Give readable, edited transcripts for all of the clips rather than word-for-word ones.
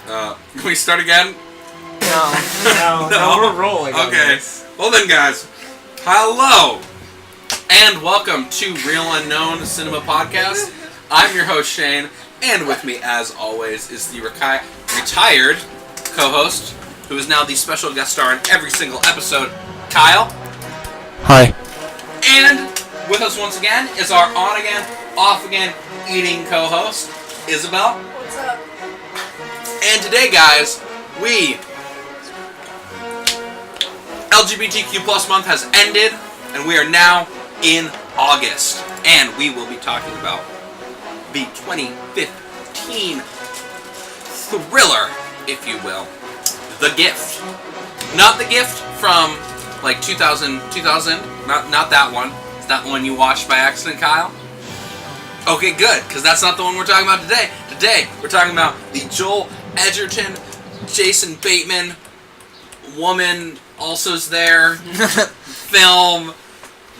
Alright. Can we start again? No, we're rolling. Okay. Well then, guys. Hello! And welcome to Real Unknown Cinema Podcast. I'm your host, Shane. And with me, as always, is the retired co-host, who is now the special guest star in every single episode, Kyle. Hi. And with us once again is our on-again, off-again eating co-host, Isabel. What's up? And today, guys, LGBTQ plus month has ended, and we are now in August. And we will be talking about the 2015 thriller, if you will, The Gift. Not The Gift from, like, 2000, not that one. Is that the one you watched by accident, Kyle? Okay, good, because that's not the one we're talking about today. Today, we're talking about the Joel Edgerton, Jason Bateman, woman also's there, film,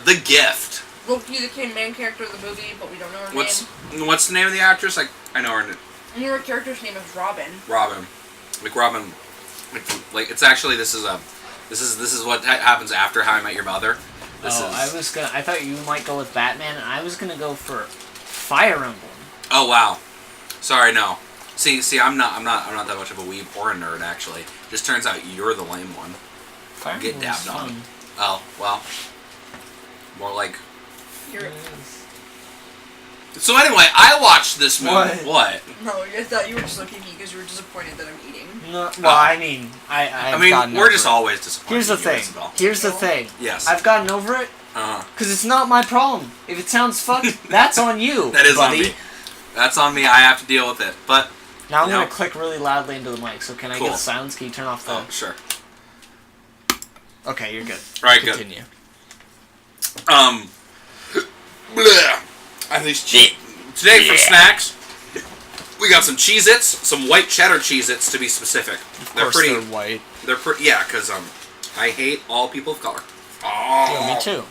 The Gift. Loki became main character of the movie, but we don't know her name. What's the name of the actress? I know her name. And her character's name is Robin. Robin. Like it's actually this is what happens after How I Met Your Mother. I thought you might go with Batman, and I was gonna go for Fire Emblem. Oh wow. Sorry, no. See, I'm not that much of a weeb or a nerd actually. Just turns out you're the lame one. Fire Get Emblem's dabbed on. fun. Oh well. More like. So anyway, I watched this movie. What? No, I thought you were just looking at me because you were disappointed that I'm eating. No, well, I mean, we're just always disappointed. Here's the in you, thing. Isabel. Here's the thing. Yes. I've gotten over it. Because it's not my problem. If it sounds fucked, that's on you. That is buddy. on me. That's on me. I have to deal with it. But now I'm gonna click really loudly into the mic. So can I Cool. get silence? Can you turn off the? Oh, sure. Okay, you're good. All right, Continue. Bleh. I think today for snacks, we got some Cheez-Its, some white cheddar Cheez-Its to be specific. Of course they're white. They're pretty. Yeah, because I hate all people of color. Yeah, Oh, me too.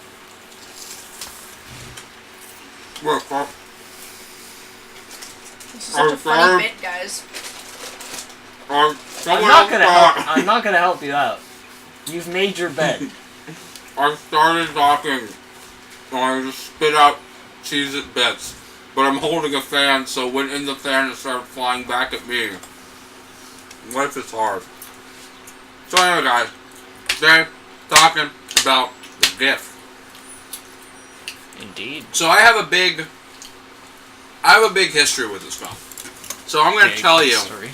This is such a funny bit, guys. I'm not gonna help you out. You've made your bed. I started talking, and I just spit out Cheez-It bits. But I'm holding a fan, so when in the fan, it started flying back at me. Life is hard. So anyway, guys, today, talking about The Gift. Indeed. So I have a big history with this film. So I'm going to tell you. History.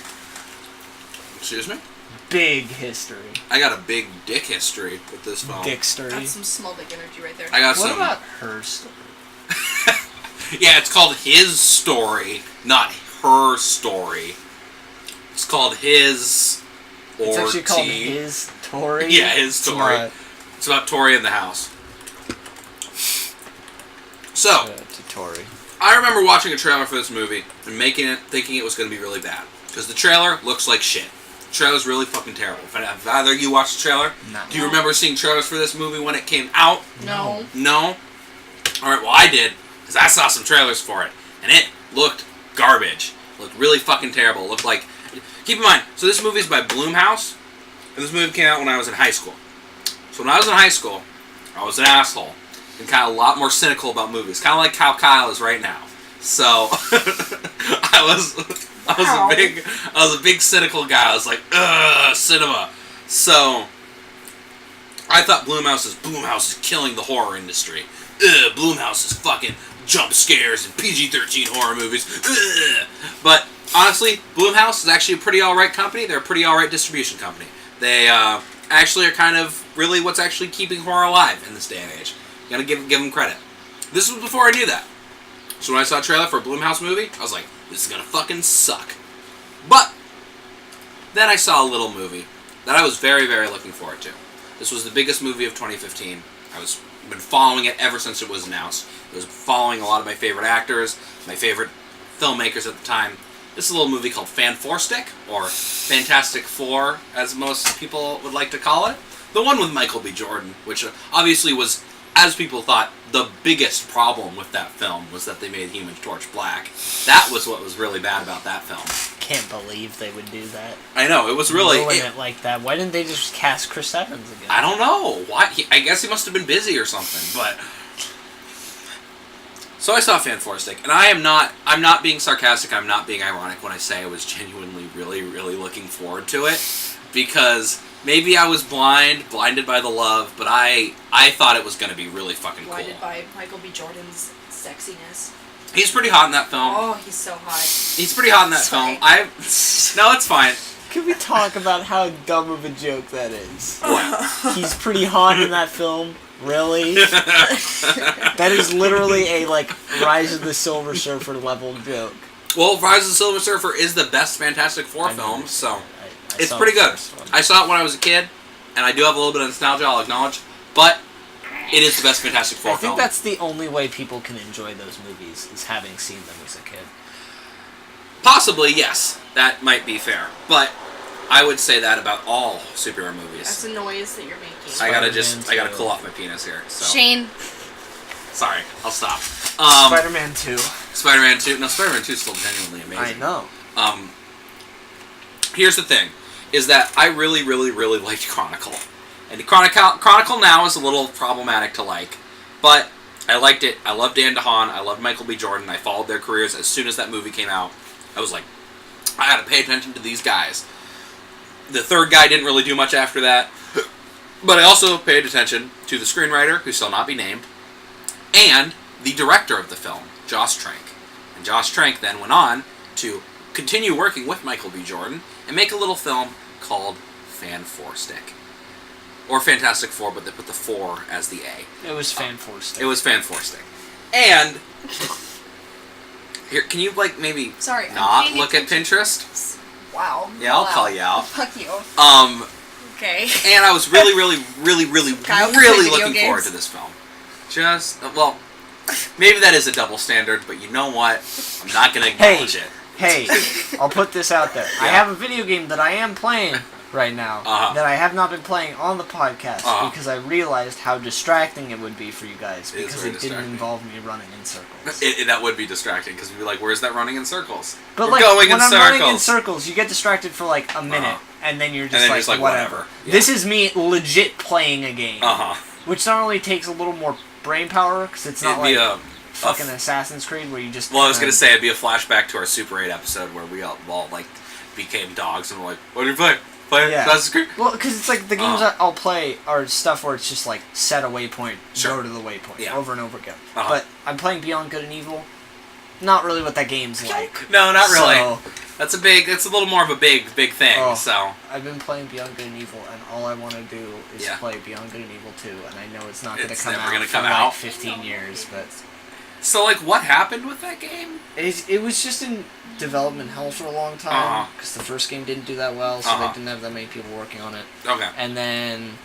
Excuse me? Big history. I got a big dick history with this film. Dick story. That's some small dick energy right there. I got What some. about her story? Yeah, it's called His Story, not Her Story. It's called His or It's actually called T. His Story. Yeah, His Story. Not, It's about Tori in the house. So, Tori. I remember watching a trailer for this movie and thinking it was going to be really bad. Because the trailer looks like shit. The trailer's really fucking terrible. If either of you watched the trailer, No. do you remember seeing trailers for this movie when it came out? No. No? Alright, well I did. Because I saw some trailers for it. And it looked garbage. It looked really fucking terrible. It looked like... Keep in mind, so this movie's by Blumhouse. And this movie came out when I was in high school. So when I was in high school, I was an asshole. And kind of a lot more cynical about movies. Kind of like how Kyle is right now. So... I was a big cynical guy. I was like, ugh, cinema. So... I thought Blumhouse is killing the horror industry. Ugh, Blumhouse is fucking jump scares and PG-13 horror movies. Ugh. But honestly, Blumhouse is actually a pretty alright company. They're a pretty alright distribution company. They actually are kind of really what's actually keeping horror alive in this day and age. You gotta give them credit. This was before I knew that. So when I saw a trailer for a Blumhouse movie, I was like, this is gonna fucking suck. But then I saw a little movie that I was very, very looking forward to. This was the biggest movie of 2015. I've been following it ever since it was announced. I was following a lot of my favorite actors, my favorite filmmakers at the time. This is a little movie called Fan-4-Stick, or Fantastic Four, as most people would like to call it. The one with Michael B. Jordan, which obviously was, as people thought, the biggest problem with that film was that they made Human Torch black. That was what was really bad about that film. can't believe they would do that. I know, it was really... Ruin it like that. Why didn't they just cast Chris Evans again? I don't know. Why? I guess he must have been busy or something, but... So I saw Fan Stick, and I'm not being sarcastic, I'm not being ironic when I say I was genuinely really, really looking forward to it, because maybe I was blinded by the love, but I thought it was going to be really fucking cool. Blinded by Michael B. Jordan's sexiness. He's pretty hot in that film. Oh, he's so hot. He's pretty hot in that Sorry. film. No, it's fine. Can we talk about how dumb of a joke that is? What? He's pretty hot in that film. Really? That is literally a, Rise of the Silver Surfer level joke. Well, Rise of the Silver Surfer is the best Fantastic Four I know. film, so... I It's saw pretty the good. first one. I saw it when I was a kid, and I do have a little bit of nostalgia, I'll acknowledge, but it is the best Fantastic Four I think film. that's the only way people can enjoy those movies, is having seen them as a kid. Possibly, yes. That might be fair. But I would say that about all superhero movies. That's a noise that you're making. I gotta Spider-Man 2. cool off my penis here. So Shane. sorry, I'll stop. Spider-Man 2. Spider-Man 2. No, Spider-Man 2 is still genuinely amazing. I know. Here's the thing, is that I really, really, really liked Chronicle. And Chronicle now is a little problematic to like, but I liked it. I loved Dan DeHaan. I loved Michael B. Jordan. I followed their careers as soon as that movie came out. I was like, I gotta pay attention to these guys. The third guy didn't really do much after that, but I also paid attention to the screenwriter, who shall not be named, and the director of the film, Josh Trank. And Josh Trank then went on to continue working with Michael B. Jordan and make a little film called Fan Stick. Or Fantastic Four, but they put the 4 as the A. It was Fan Stick. It was Fan Stick. And here, can you maybe Sorry, I'm not paying look at attention. Pinterest? Wow. Yeah, I'll Wow. call you out. Fuck you. Okay. And I was really, really, really, really, Kyle can really play video looking forward games. to this film. Well, maybe that is a double standard, but you know what? I'm not gonna acknowledge it. Hey, I'll put this out there. I Yeah. have a video game that I am playing right now Uh-huh. that I have not been playing on the podcast Uh-huh. because I realized how distracting it would be for you guys It is because very it didn't distracting. involve me running in circles. That would be distracting because we'd be like, "Where's that running in circles?" But We're like going when in I'm circles. running in circles, you get distracted for like a minute, Uh-huh. and then you're And just, then like, you're just like, whatever. whatever. Yeah. This is me legit playing a game, which not only takes a little more brain power because it's not It'd be like a fucking Assassin's Creed where you just. Well, I was kinda- gonna say it'd be a flashback to our Super 8 episode where we all became dogs and were like, "What do you play? Play Yeah. Assassin's Creed?" Well, because it's like the games Uh-huh. that I'll play are stuff where it's just like set a waypoint, Sure. go to the waypoint Yeah. over and over again. Uh-huh. But I'm playing Beyond Good and Evil. Not really what that game's like. No, not really. So, That's a little more of a big thing. Oh. So I've been playing Beyond Good and Evil, and all I want to do is Yeah. play Beyond Good and Evil 2, and I know it's not going to It's come never out gonna for come like out. 15 years, but what happened with that game? it was just in development hell for a long time Uh-huh. because the first game didn't do that well, so Uh-huh. they didn't have that many people working on it. Okay. And then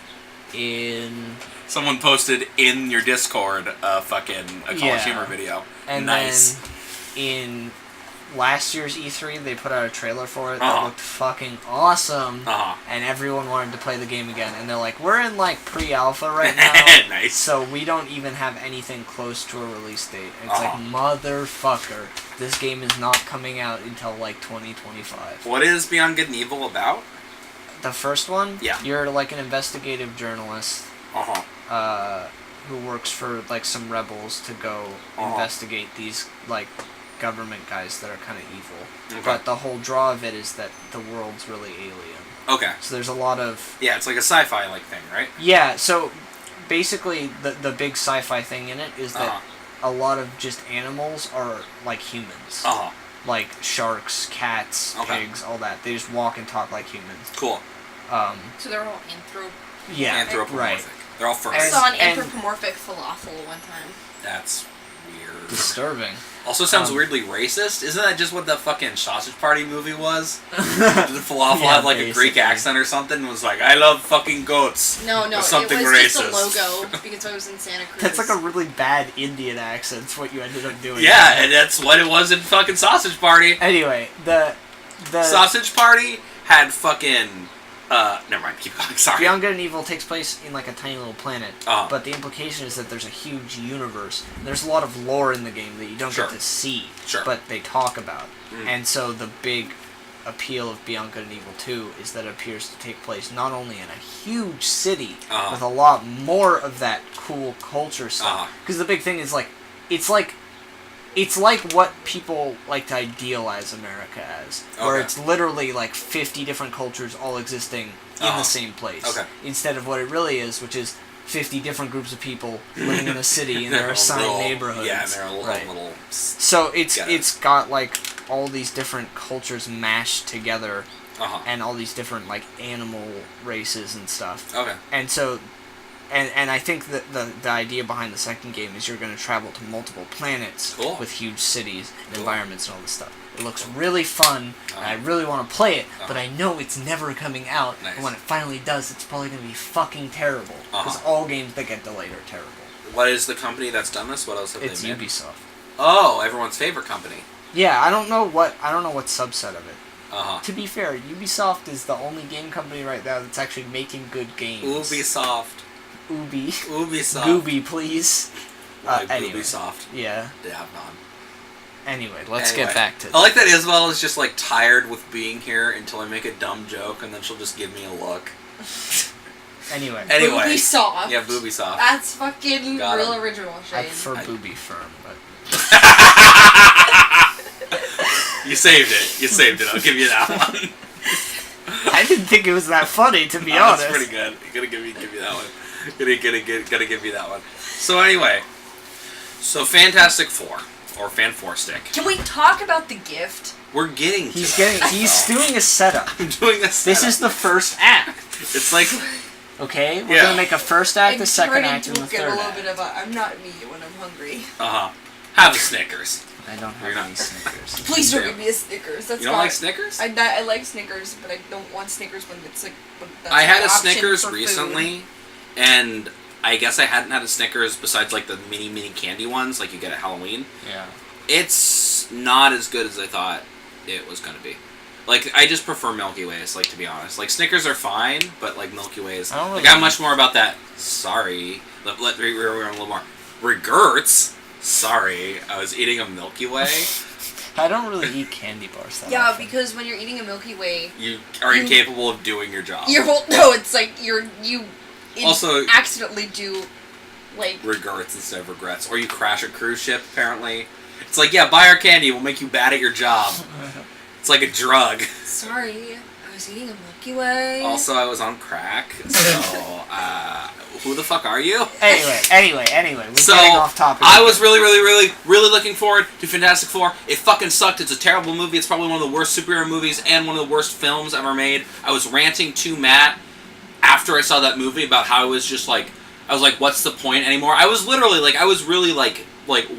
in Someone posted in your Discord a College Yeah. Humor video. And Nice. then in last year's E3, they put out a trailer for it that Uh-huh. looked fucking awesome. Uh-huh. And everyone wanted to play the game again. And they're like, we're in like pre-alpha right now. Nice. So we don't even have anything close to a release date. And it's Uh-huh. like, motherfucker, this game is not coming out until like 2025. What is Beyond Good and Evil about? The first one, Yeah. you're like an investigative journalist who works for like some rebels to go Uh-huh. investigate these like government guys that are kind of evil. Okay. But the whole draw of it is that the world's really alien. Okay. So there's a lot of Yeah, it's like a sci-fi thing, right? yeah. So basically, the big sci-fi thing in it is that Uh-huh. a lot of just animals are like humans. Uh-huh. Like sharks, cats, Okay. pigs, all that. They just walk and talk like humans. Cool. So they're all Yeah, Anthropomorphic. right. They're all I first. saw an And- anthropomorphic falafel one time. That's weird. Disturbing. Also sounds Um, weirdly racist. Isn't that just what the fucking Sausage Party movie was? Did the falafel Yeah, have like a Greek basically. accent or something? It was like, I love fucking goats. No, Or it was something just a racist. logo because I was in Santa Cruz. That's like a really bad Indian accent. It's what you ended up doing. Yeah, and that's what it was in fucking Sausage Party. Anyway, the Sausage Party had fucking... never mind, keep going, sorry. Beyond Good and Evil takes place in like a tiny little planet, Uh-huh. but the implication is that there's a huge universe. There's a lot of lore in the game that you don't Sure. get to see, Sure. but they talk about. Mm. And so the big appeal of Beyond Good and Evil 2 is that it appears to take place not only in a huge city with a lot more of that cool culture stuff. Because the big thing is like it's like what people like to idealize America as, where it's literally like 50 different cultures all existing in the same place. Instead of what it really is, which is 50 different groups of people living in a city and their assigned neighborhoods. Yeah, and they're little. So it's got like all these different cultures mashed together, and all these different like animal races and stuff. And so, and I think that the idea behind the second game is you're going to travel to multiple planets with huge cities and environments and all this stuff. It looks really fun, and I really want to play it, but I know it's never coming out, and when it finally does, it's probably going to be fucking terrible, because all games that get delayed are terrible. What is the company that's done this? What else have they made? It's Ubisoft. Oh, everyone's favorite company. Yeah, I don't know what subset of it. To be fair, Ubisoft is the only game company right now that's actually making good games. Ubisoft. Ubisoft. Gooby, please. Anyway. Ubisoft. Yeah. They have none. Anyway, let's get back to I like that Isabel is just like tired with being here until I make a dumb joke and then she'll just give me a look. Anyway. Ubisoft. Yeah, Ubisoft. That's fucking real original shit. I prefer Booby Firm, but... You saved it. I'll give you that one. I didn't think it was that funny, to be honest. That's pretty good. Gotta give you that one. Gotta give you that one. So anyway, Fantastic Four. Or Fan Four Stick. Can we talk about the gift? We're getting to He's doing a setup. I'm doing a setup. This is the first act. It's like... Okay, we're gonna make a first act, a second act, and a third get a little act. bit of I'm not me when I'm hungry. Have a Snickers. I don't have any Snickers. Please don't give me a Snickers. That's you don't like Snickers? I like Snickers, but I don't want Snickers when it's like... I had a Snickers recently, and... I guess I hadn't had a Snickers besides like the mini candy ones like you get at Halloween. Yeah. It's not as good as I thought it was gonna be. Like I just prefer Milky Ways, like to be honest. Like Snickers are fine, but like Milky Ways, I'm much more about that. Sorry, let me run a little more. Regerts. Sorry, I was eating a Milky Way. I don't really eat candy bars that often. Because when you're eating a Milky Way, you are incapable of doing your job. It's like you also accidentally do like regrets instead of regrets, or you crash a cruise ship. Apparently, it's like buy our candy, we'll make you bad at your job. It's like a drug. Sorry, I was eating a Milky Way. Also, I was on crack. So, who the fuck are you? Anyway, we're getting off topic. I was really looking forward to Fantastic Four. It fucking sucked. It's a terrible movie. It's probably one of the worst superhero movies and one of the worst films ever made. I was ranting to Matt after I saw that movie about how I was like, what's the point anymore? I was literally like,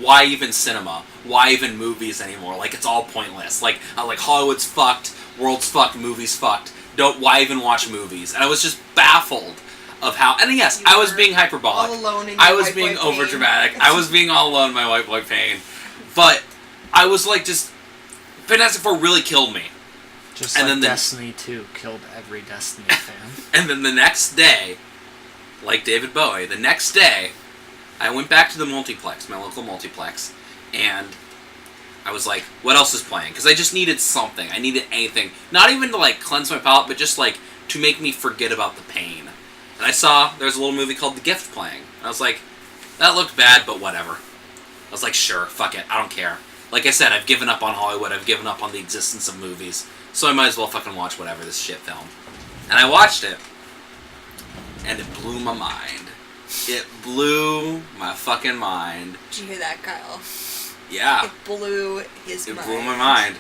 why even cinema? Why even movies anymore? Like, it's all pointless. Like Hollywood's fucked, world's fucked, movies fucked. Why even watch movies? And I was just baffled of how, and yes, I was being hyperbolic. All alone in your I was white being boy overdramatic. pain. I was being all alone in my white boy pain. But I was like, just, Fantastic Four really killed me. Just and like Destiny 2 killed every Destiny fan. And then the next day, like David Bowie, the next day, I went back to the multiplex, my local multiplex, and I was like, what else is playing? Because I just needed something. I needed anything. Not even to, like, cleanse my palate, but just, like, to make me forget about the pain. And I saw there's a little movie called The Gift playing. And I was like, that looked bad, but whatever. I was like, sure, fuck it, I don't care. Like I said, I've given up on Hollywood, I've given up on the existence of movies. So I might as well fucking watch whatever, this shit film. And I watched it. And it blew my mind. It blew my fucking mind. Did you hear that, Kyle? Yeah. It blew his mind. It blew my mind.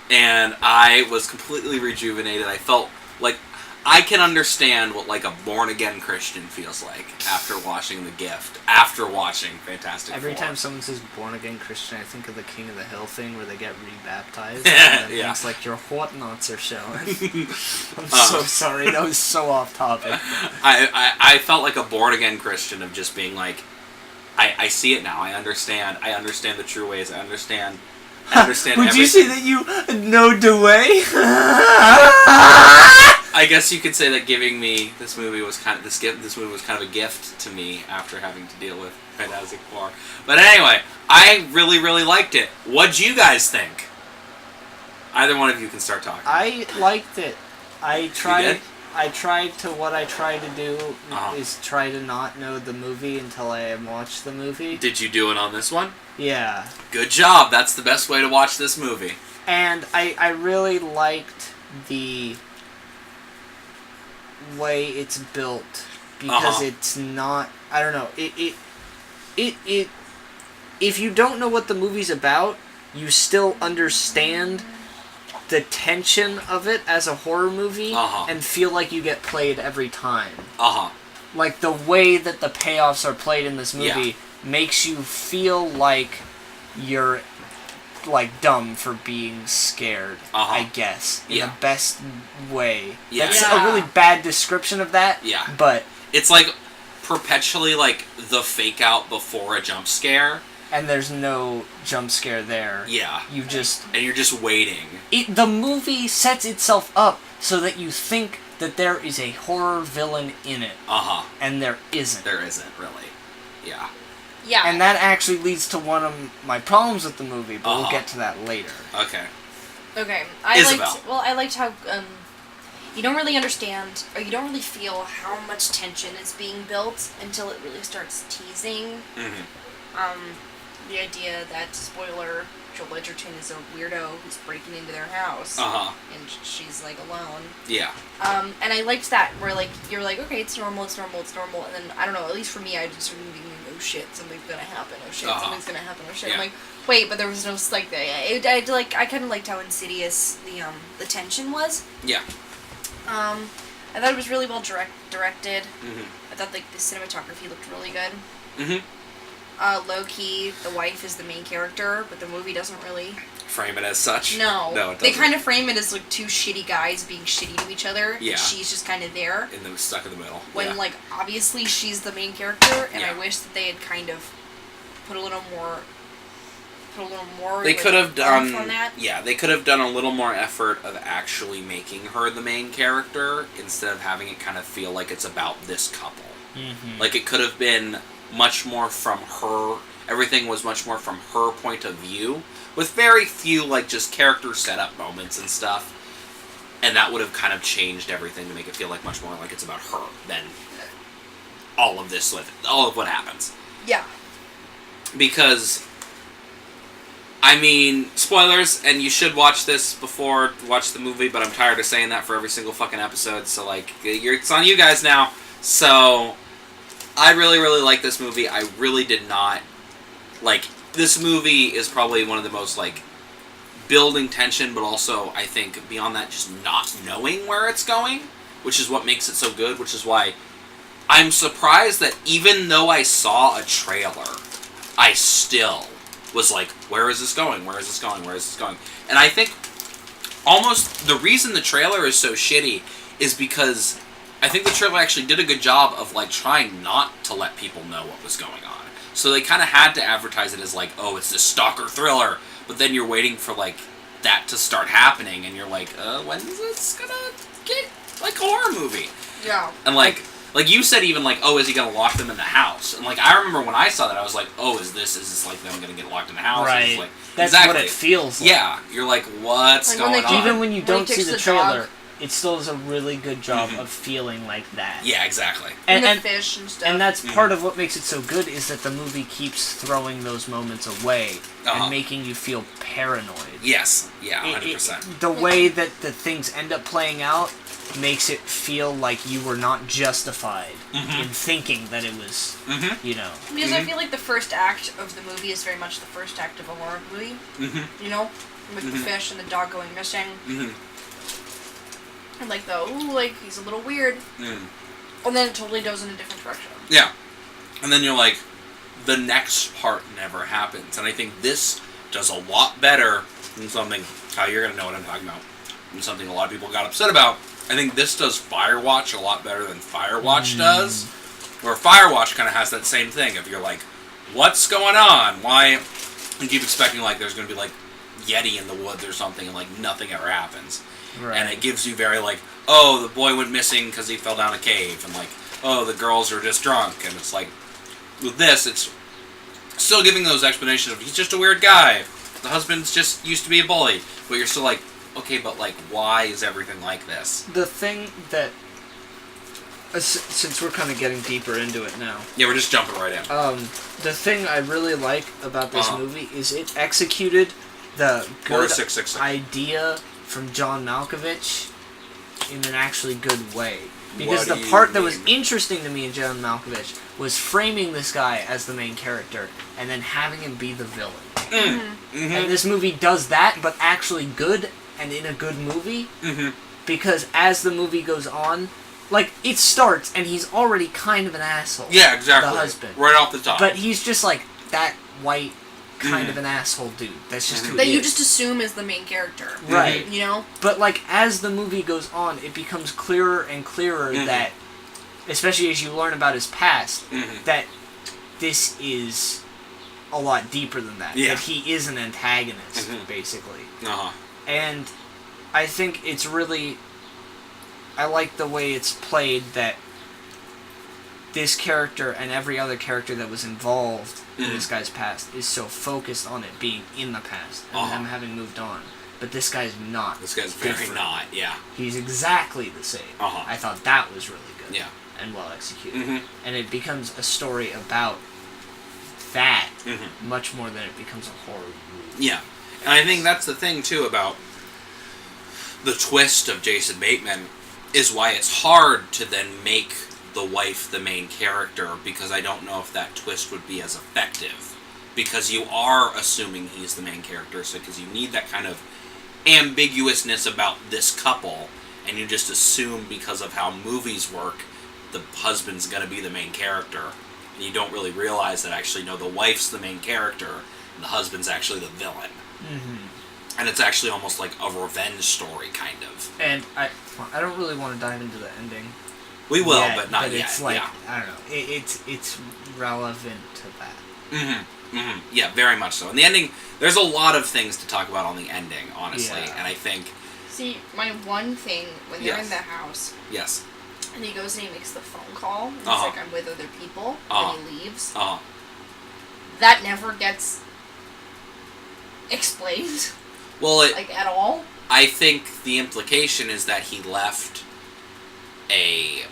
And I was completely rejuvenated. I felt like I can understand what like a born-again Christian feels like after watching The Gift, after watching Fantastic Every Four. time someone says born-again Christian, I think of the King of the Hill thing where they get rebaptized. And yeah. It's like your whatnots are showing. I'm so sorry, that was so off topic. I felt like a born-again Christian of just being like, I see it now, I understand the true ways, I understand Would everything. you say that you know the way? I guess you could say that giving me this movie was kind of a gift to me after having to deal with Fantastic Four. But anyway, I really liked it. What'd you guys think? Either one of you can start talking. I liked it. I tried to what I try to do is try to not know the movie until I watch the movie. Did you do it on this one? Yeah. Good job. That's the best way to watch this movie. And I really liked the way it's built because it's not, I don't know, it if you don't know what the movie's about, you still understand the tension of it as a horror movie and feel like you get played every time. Like the way that the payoffs are played in this movie makes you feel like you're like dumb for being scared, I guess, in the best way. That's a really bad description of that. Yeah. But it's like perpetually like the fake out before a jump scare. And there's no jump scare there. Yeah. You just... And you're just waiting. The movie sets itself up so that you think that there is a horror villain in it. And there isn't. There isn't, really. Yeah. Yeah. And that actually leads to one of my problems with the movie, but we'll get to that later. Okay. Okay. Isabel. I liked how you don't really understand, or you don't really feel how much tension is being built until it really starts teasing. The idea that, spoiler, Joel Edgerton is a weirdo who's breaking into their house. And she's, like, alone. Yeah. And I liked that, where, like, you're like, okay, it's normal. And then, I don't know, at least for me, I just started thinking, oh shit, something's gonna happen, oh shit, something's gonna happen, oh shit. Yeah. I'm like, wait, but there was no, like, I kind of liked how insidious the tension was. Yeah. I thought it was really well directed. I thought, like, the cinematography looked really good. Low-key, the wife is the main character, but the movie doesn't really frame it as such. No, it doesn't. They kind of frame it as like two shitty guys being shitty to each other. Yeah, and she's just kind of there. And then stuck in the middle. When like obviously she's the main character, and I wish that they had kind of put a little more. They could have done. On that. Yeah, they could have done a little more effort of actually making her the main character instead of having it kind of feel like it's about this couple. Like it could have been much more from her. Everything was much more from her point of view, with very few like just character setup moments and stuff, and that would have kind of changed everything to make it feel like much more like it's about her than all of this with all of what happens. Yeah. Because, I mean, spoilers, and you should watch this before watch the movie, but I'm tired of saying that for every single fucking episode, so like it's on you guys now. So I really, really like this movie. I really did not... Like, this movie is probably one of the most, like, building tension, but also, I think, beyond that, just not knowing where it's going, which is what makes it so good, which is why I'm surprised that even though I saw a trailer, I still was like, where is this going? Where is this going? Where is this going? And I think almost the reason the trailer is so shitty is because I think the trailer actually did a good job of, like, trying not to let people know what was going on. So they kind of had to advertise it as, like, oh, it's this stalker thriller, but then you're waiting for, like, that to start happening, and you're like, when is this gonna get, like, a horror movie? Yeah. And, like you said even, like, oh, is he gonna lock them in the house? And, like, I remember when I saw that, I was like, oh, is this, like, them gonna get locked in the house? Right. Like, that's exactly what it feels like. Yeah. You're like, what's going on? Even when you don't see the trailer... It still does a really good job of feeling like that. Yeah, exactly. And the fish and stuff. And that's part of what makes it so good, is that the movie keeps throwing those moments away and making you feel paranoid. Yes. Yeah, 100%. The way that the things end up playing out makes it feel like you were not justified in thinking that it was, you know. Because I feel like the first act of the movie is very much the first act of a horror movie. You know? With the fish and the dog going missing. And like he's a little weird. And then it totally goes in a different direction. Yeah. And then you're like, the next part never happens. And I think this does a lot better than something, how you're going to know what I'm talking about, and something a lot of people got upset about. I think this does Firewatch a lot better than Firewatch does. Where Firewatch kind of has that same thing. If you're like, what's going on? Why? You keep expecting like there's going to be like Yeti in the woods or something, and like nothing ever happens. Right. And it gives you very like, oh, the boy went missing because he fell down a cave, and like, oh, the girls are just drunk, and it's like, with this, it's still giving those explanations of he's just a weird guy, the husband's just used to be a bully, but you're still like, okay, but like, why is everything like this? The thing that, since we're kind of getting deeper into it now. Yeah, we're just jumping right in. The thing I really like about this movie is it executed the good idea from John Malkovich in an actually good way. Because the part that was interesting to me in John Malkovich was framing this guy as the main character and then having him be the villain. Mm-hmm. And this movie does that, but actually good and in a good movie. Mm-hmm. Because as the movie goes on, like, it starts and he's already kind of an asshole. Yeah, exactly. The husband. Right off the top. But he's just like that white kind of an asshole dude. That's just who that he you is. Just assume is the main character. Right. You know? But like as the movie goes on, it becomes clearer and clearer that, especially as you learn about his past, that this is a lot deeper than that. Yeah. That he is an antagonist, basically. Uh-huh. And I think it's really... I like the way it's played that this character and every other character that was involved in this guy's past is so focused on it being in the past and them having moved on. But this guy's not. This guy's very not, yeah. He's exactly the same. I thought that was really good. Yeah. And well executed. And it becomes a story about that much more than it becomes a horror movie. Yeah. And I think that's the thing, too, about the twist of Jason Bateman is why it's hard to then make the wife the main character, because I don't know if that twist would be as effective. Because you are assuming he's the main character, so because you need that kind of ambiguousness about this couple, and you just assume because of how movies work, the husband's going to be the main character. And you don't really realize that actually, no, the wife's the main character, and the husband's actually the villain. And it's actually almost like a revenge story, kind of. And I don't really want to dive into the ending. We will, but not yet. It's like, I don't know, it's relevant to that. Yeah, very much so. And the ending, there's a lot of things to talk about on the ending, honestly. Yeah. And I think... See, my one thing, when they're in the house... Yes. And he goes and he makes the phone call, and he's like, I'm with other people, and he leaves. That never gets explained. Well, like, at all. I think the implication is that he left a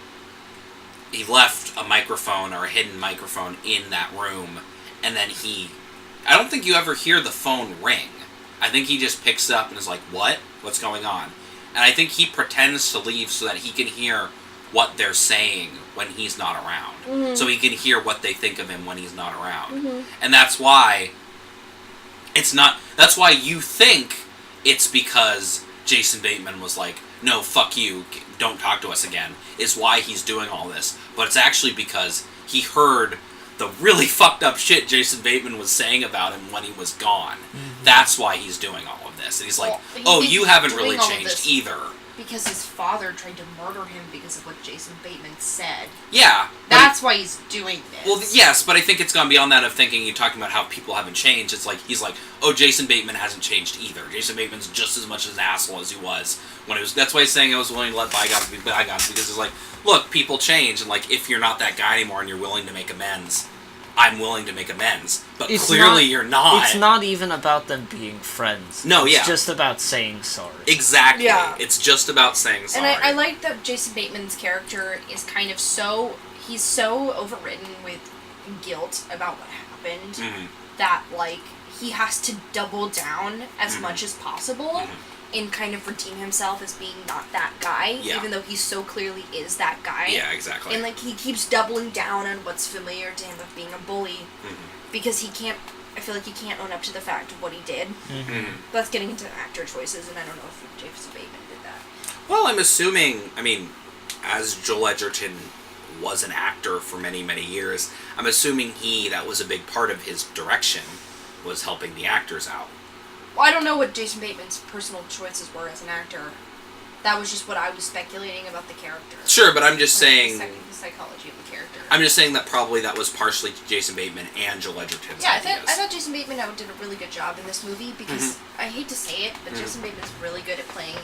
microphone or a hidden microphone in that room, and then I don't think you ever hear the phone ring. I think he just picks it up and is like, what? What's going on? And I think he pretends to leave so that he can hear what they're saying when he's not around. So he can hear what they think of him when he's not around. And that's why that's why you think it's because Jason Bateman was like, no, fuck you, don't talk to us again, is why he's doing all this. But it's actually because he heard the really fucked up shit Jason Bateman was saying about him when he was gone. That's why he's doing all of this. And he's like, you haven't really changed either. Because his father tried to murder him because of what Jason Bateman said. Yeah. That's why he's doing this. Well, yes, but I think it's gone beyond that of thinking you're talking about how people haven't changed. It's like, he's like, Jason Bateman hasn't changed either. Jason Bateman's just as much an asshole as he was when he was... That's why he's saying I was willing to let bygones be bygones, because it's like, look, people change, and like, if you're not that guy anymore and you're willing to make amends, I'm willing to make amends. But clearly you're not. It's not even about them being friends. No, it's just about saying sorry. Exactly. Yeah. It's just about saying sorry. And I like that Jason Bateman's character is kind of he's so overridden with guilt about what happened that, like, he has to double down as much as possible and kind of redeem himself as being not that guy, even though he so clearly is that guy. Yeah, exactly. And, like, he keeps doubling down on what's familiar to him of being a bully because I feel like he can't own up to the fact of what he did. But that's getting into actor choices, and I don't know if Jason Bateman did that. Well, I'm assuming, as Joel Edgerton was an actor for many, many years, I'm assuming that was a big part of his direction, was helping the actors out. Well, I don't know what Jason Bateman's personal choices were as an actor. That was just what I was speculating about the character. Sure, but I'm just saying... The psychology of the character. I'm just saying that probably that was partially Jason Bateman and Joel Edgerton's ideas. I thought Jason Bateman did a really good job in this movie, because I hate to say it, but Jason Bateman's really good at playing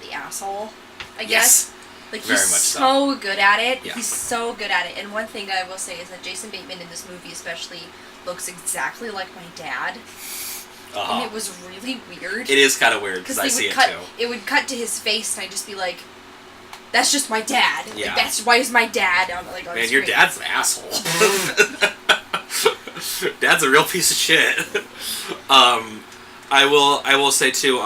the asshole, I guess. Like, he's so good at it. Yeah. He's so good at it. And one thing I will say is that Jason Bateman in this movie especially looks exactly like my dad. and it was really weird. It is kind of weird because I see it too. It would cut to his face, and I'd just be like, "That's just my dad. Yeah. Like, why is my dad on like on Man, screen?" your dad's an asshole. Dad's a real piece of shit. I will say too.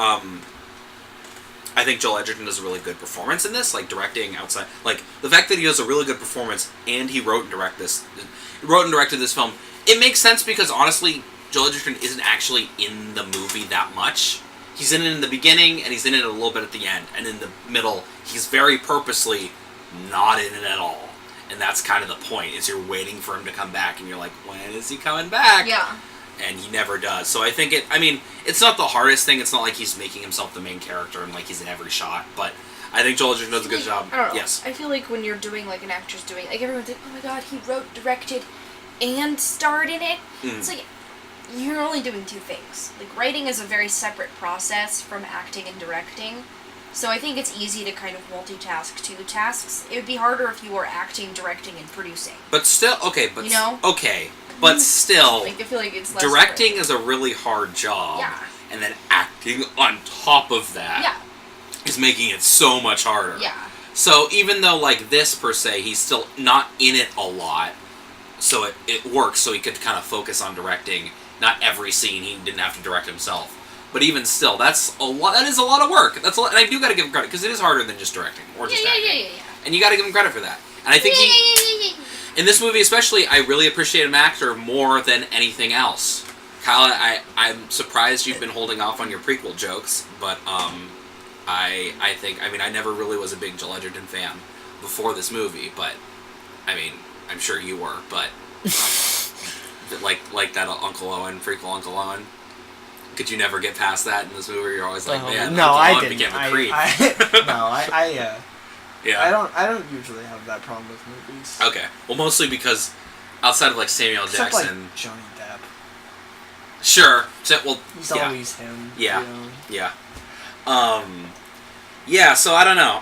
I think Joel Edgerton does a really good performance in this, like directing outside. Like the fact that he does a really good performance and he wrote and directed this film. It makes sense because honestly, Joel Edgerton isn't actually in the movie that much. He's in it in the beginning and he's in it a little bit at the end, and in the middle, he's very purposely not in it at all. And that's kind of the point, is you're waiting for him to come back and you're like, when is he coming back? Yeah. And he never does. So I think it's not the hardest thing. It's not like he's making himself the main character and like he's in every shot. But I think Joel Edgerton does a good job. I don't know. Yes. I feel like when you're doing like an actor's doing, like everyone's like, oh my god, he wrote, directed, and starred in it. It's like, you're only doing two things. Like writing is a very separate process from acting and directing. So I think it's easy to kind of multitask two tasks. It would be harder if you were acting, directing, and producing. But still, okay, but you know? Okay. But still, like, I feel like it's less directing is a really hard job. Yeah. And then acting on top of that is making it so much harder. Yeah. So even though, like, this, per se, he's still not in it a lot, so it works, so he could kind of focus on directing. Not every scene he didn't have to direct himself. But even still, that's a lot. That is a lot of work. That's a lot, and I do got to give him credit, because it is harder than just directing, or just acting. Yeah. And you got to give him credit for that. And I think in this movie especially, I really appreciate him actor more than anything else. Kyle, I'm surprised you've been holding off on your prequel jokes, but I think, I never really was a big Joel Edgerton fan before this movie, but, I'm sure you were, but, like that Uncle Owen, prequel Uncle Owen, could you never get past that in this movie? You're always like, man, no, Uncle Owen became a creep. Yeah. I don't usually have that problem with movies. Okay. Well, mostly because outside of like Samuel Except Jackson, like Johnny Depp. Sure. He's always him. Yeah. You know? Yeah. Yeah. So I don't know.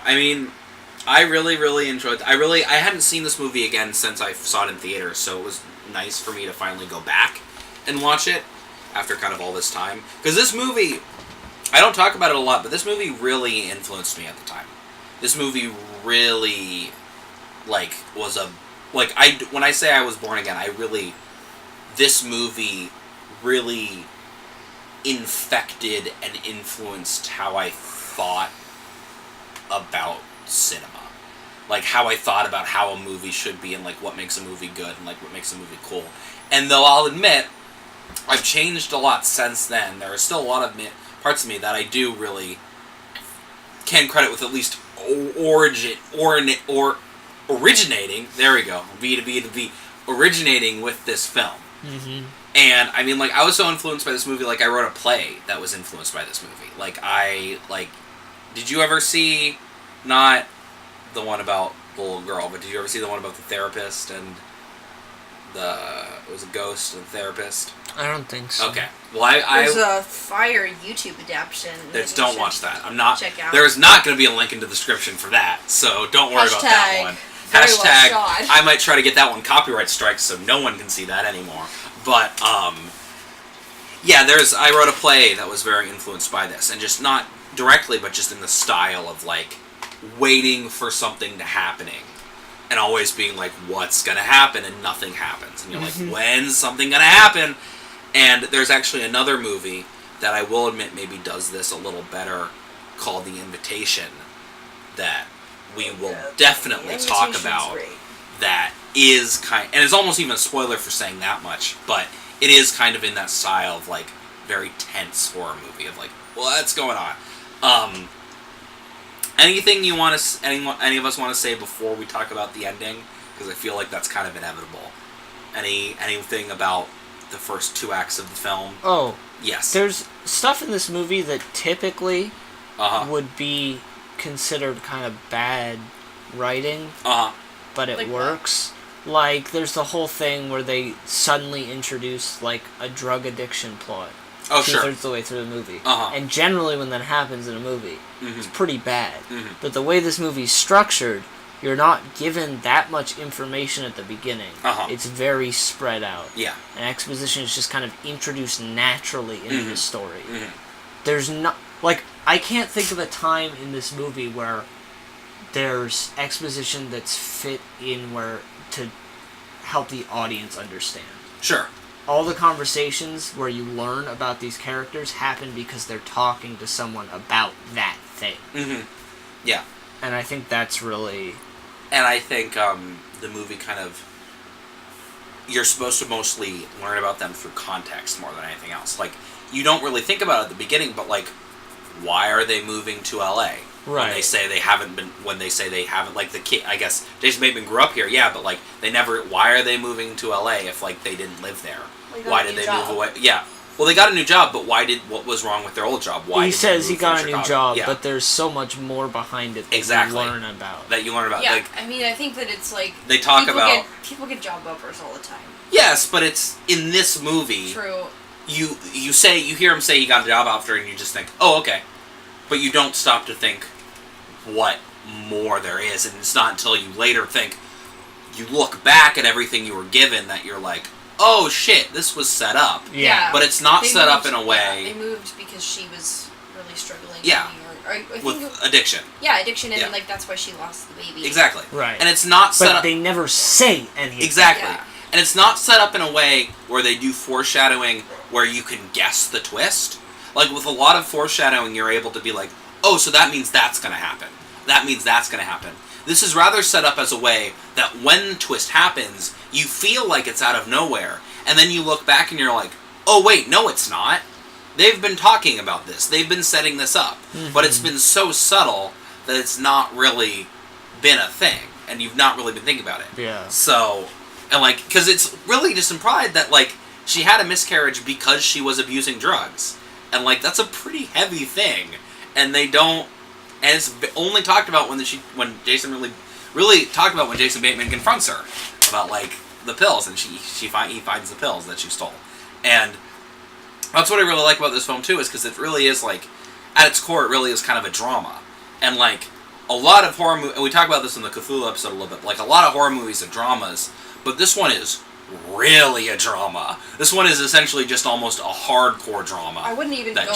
I really enjoyed. I hadn't seen this movie again since I saw it in theaters, so it was nice for me to finally go back and watch it after kind of all this time. Because this movie, I don't talk about it a lot, but this movie really influenced me at the time. This movie really, was when I say I was born again, this movie really infected and influenced how I thought about cinema. Like, how I thought about how a movie should be and, what makes a movie good and, what makes a movie cool. And though I'll admit, I've changed a lot since then, there are still a lot of parts of me that I do really can credit with at least originating, there we go, V, originating with this film. Mm-hmm. And, I was so influenced by this movie, I wrote a play that was influenced by this movie. Did you ever see, not the one about the little girl, but did you ever see the one about the therapist and it was a ghost and the therapist? I don't think so. Okay. Well, there's a fire YouTube adaptation. Don't watch that. I'm not. Check out. There's not going to be a link in the description for that, so don't worry about that one. Very Hashtag. well shot. I might try to get that one copyright strikes, so no one can see that anymore. But yeah, I wrote a play that was very influenced by this, and just not directly, but just in the style of waiting for something to happening. And always being what's going to happen, and nothing happens. And you're when's something going to happen? And there's actually another movie that I will admit maybe does this a little better, called The Invitation, that we will definitely talk about. Great. That is and it's almost even a spoiler for saying that much, but it is kind of in that style of very tense horror movie of what's going on. Anything you want to, any of us want to say before we talk about the ending? Because I feel like that's kind of inevitable. Anything about the first two acts of the film? Oh. Yes. There's stuff in this movie that typically would be considered kind of bad writing. But it works. There's the whole thing where they suddenly introduce, a drug addiction plot. Oh, sure. 2/3 the way through the movie. And generally when that happens in a movie, it's pretty bad. Mm-hmm. But the way this movie's structured, you're not given that much information at the beginning. It's very spread out. Yeah. And exposition is just kind of introduced naturally into the story. There's not... Like, I can't think of a time in this movie where there's exposition that's fit in where to help the audience understand. Sure. All the conversations where you learn about these characters happen because they're talking to someone about that thing. Yeah. And I think that's really... And I think the movie kind of... You're supposed to mostly learn about them through context more than anything else. Like, you don't really think about it at the beginning, but, like, why are they moving to LA? Right. When they say they haven't been... When they say they haven't... Like, the kid... I guess Jason Bateman grew up here, yeah, but, like, they never... Why are they moving to LA if, like, they didn't live there? Why did they move away? Yeah. Well, they got a new job, but what was wrong with their old job? Why he says he got a new job, yeah. But there's so much more behind it that you learn about. Yeah, like, I mean, I think that it's like... They talk about... People get job offers all the time. Yes, but it's... In this movie... True. You hear him say he got a job offer, and you just think, oh, okay. But you don't stop to think what more there is, and it's not until you later think... You look back at everything you were given that you're like... Oh shit! This was set up. Yeah, but it's not set up in a way. Yeah, they moved because she was really struggling. Yeah, in New York. with addiction. Yeah, addiction, and like that's why she lost the baby. Exactly. Right. And it's not set up. But they never say anything. Exactly. Yeah. And it's not set up in a way where they do foreshadowing where you can guess the twist. Like with a lot of foreshadowing, you're able to be like, oh, so that means that's going to happen. That means that's going to happen. This is rather set up as a way that when the twist happens, you feel like it's out of nowhere, and then you look back and you're like, oh wait, no it's not. They've been talking about this. They've been setting this up. But it's been so subtle that it's not really been a thing, and you've not really been thinking about it. Yeah. So, and like, because it's really just implied that, like, she had a miscarriage because she was abusing drugs. And, like, that's a pretty heavy thing. And they don't... And it's only talked about when Jason really talked about when Jason Bateman confronts her about like the pills, and he finds the pills that she stole, and that's what I really like about this film too, is because it really is like at its core it really is kind of a drama, and like a lot of horror movies, and we talk about this in the Cthulhu episode a little bit, like a lot of horror movies are dramas, but this one is really a drama. This one is essentially just almost a hardcore drama. I wouldn't even go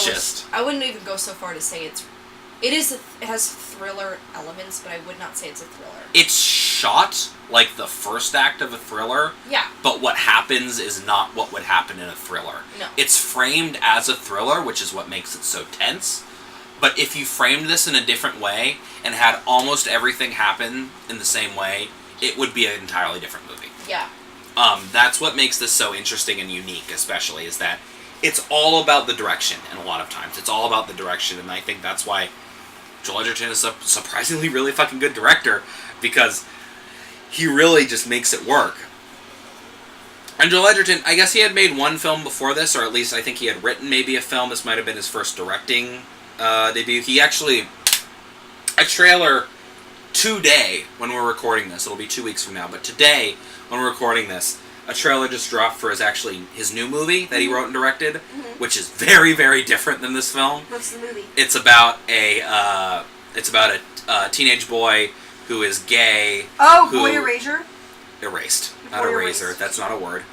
so far to say it has thriller elements, but I would not say it's a thriller. It's shot like the first act of a thriller. Yeah. But what happens is not what would happen in a thriller. No. It's framed as a thriller, which is what makes it so tense. But if you framed this in a different way and had almost everything happen in the same way, it would be an entirely different movie. Yeah. That's what makes this so interesting and unique, especially, is that it's all about the direction, and a lot of times. It's all about the direction, and I think that's why Joel Edgerton is a surprisingly really fucking good director, because he really just makes it work. And Joel Edgerton, I guess he had made one film before this, or at least I think he had written maybe a film. This might have been his first directing debut. He actually... A trailer today, when we're recording this, it'll be 2 weeks from now, but today, when we're recording this, a trailer just dropped for his new movie that he wrote and directed, which is very, very different than this film. What's the movie? It's about a teenage boy who is gay. Oh, Boy Erasure? Erased. Not eraser. That's not a word.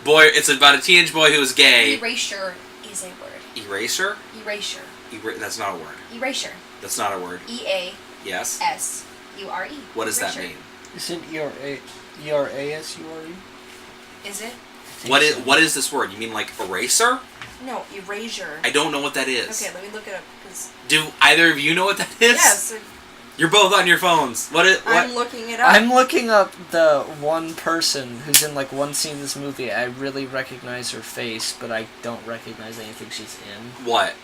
It's about a teenage boy who is gay. Erasure is a word. Erasure? Erasure. That's not a word. Erasure. That's not a word. E-A. Yes. S-U-R-E. What does that mean? Isn't E-R-A-S-U-R-E? Is it? What is this word? You mean like eraser? No, erasure. I don't know what that is. Okay, let me look it up. Do either of you know what that is? Yes. You're both on your phones. What? I'm looking it up. I'm looking up the one person who's in like one scene in this movie. I really recognize her face, but I don't recognize anything she's in. What?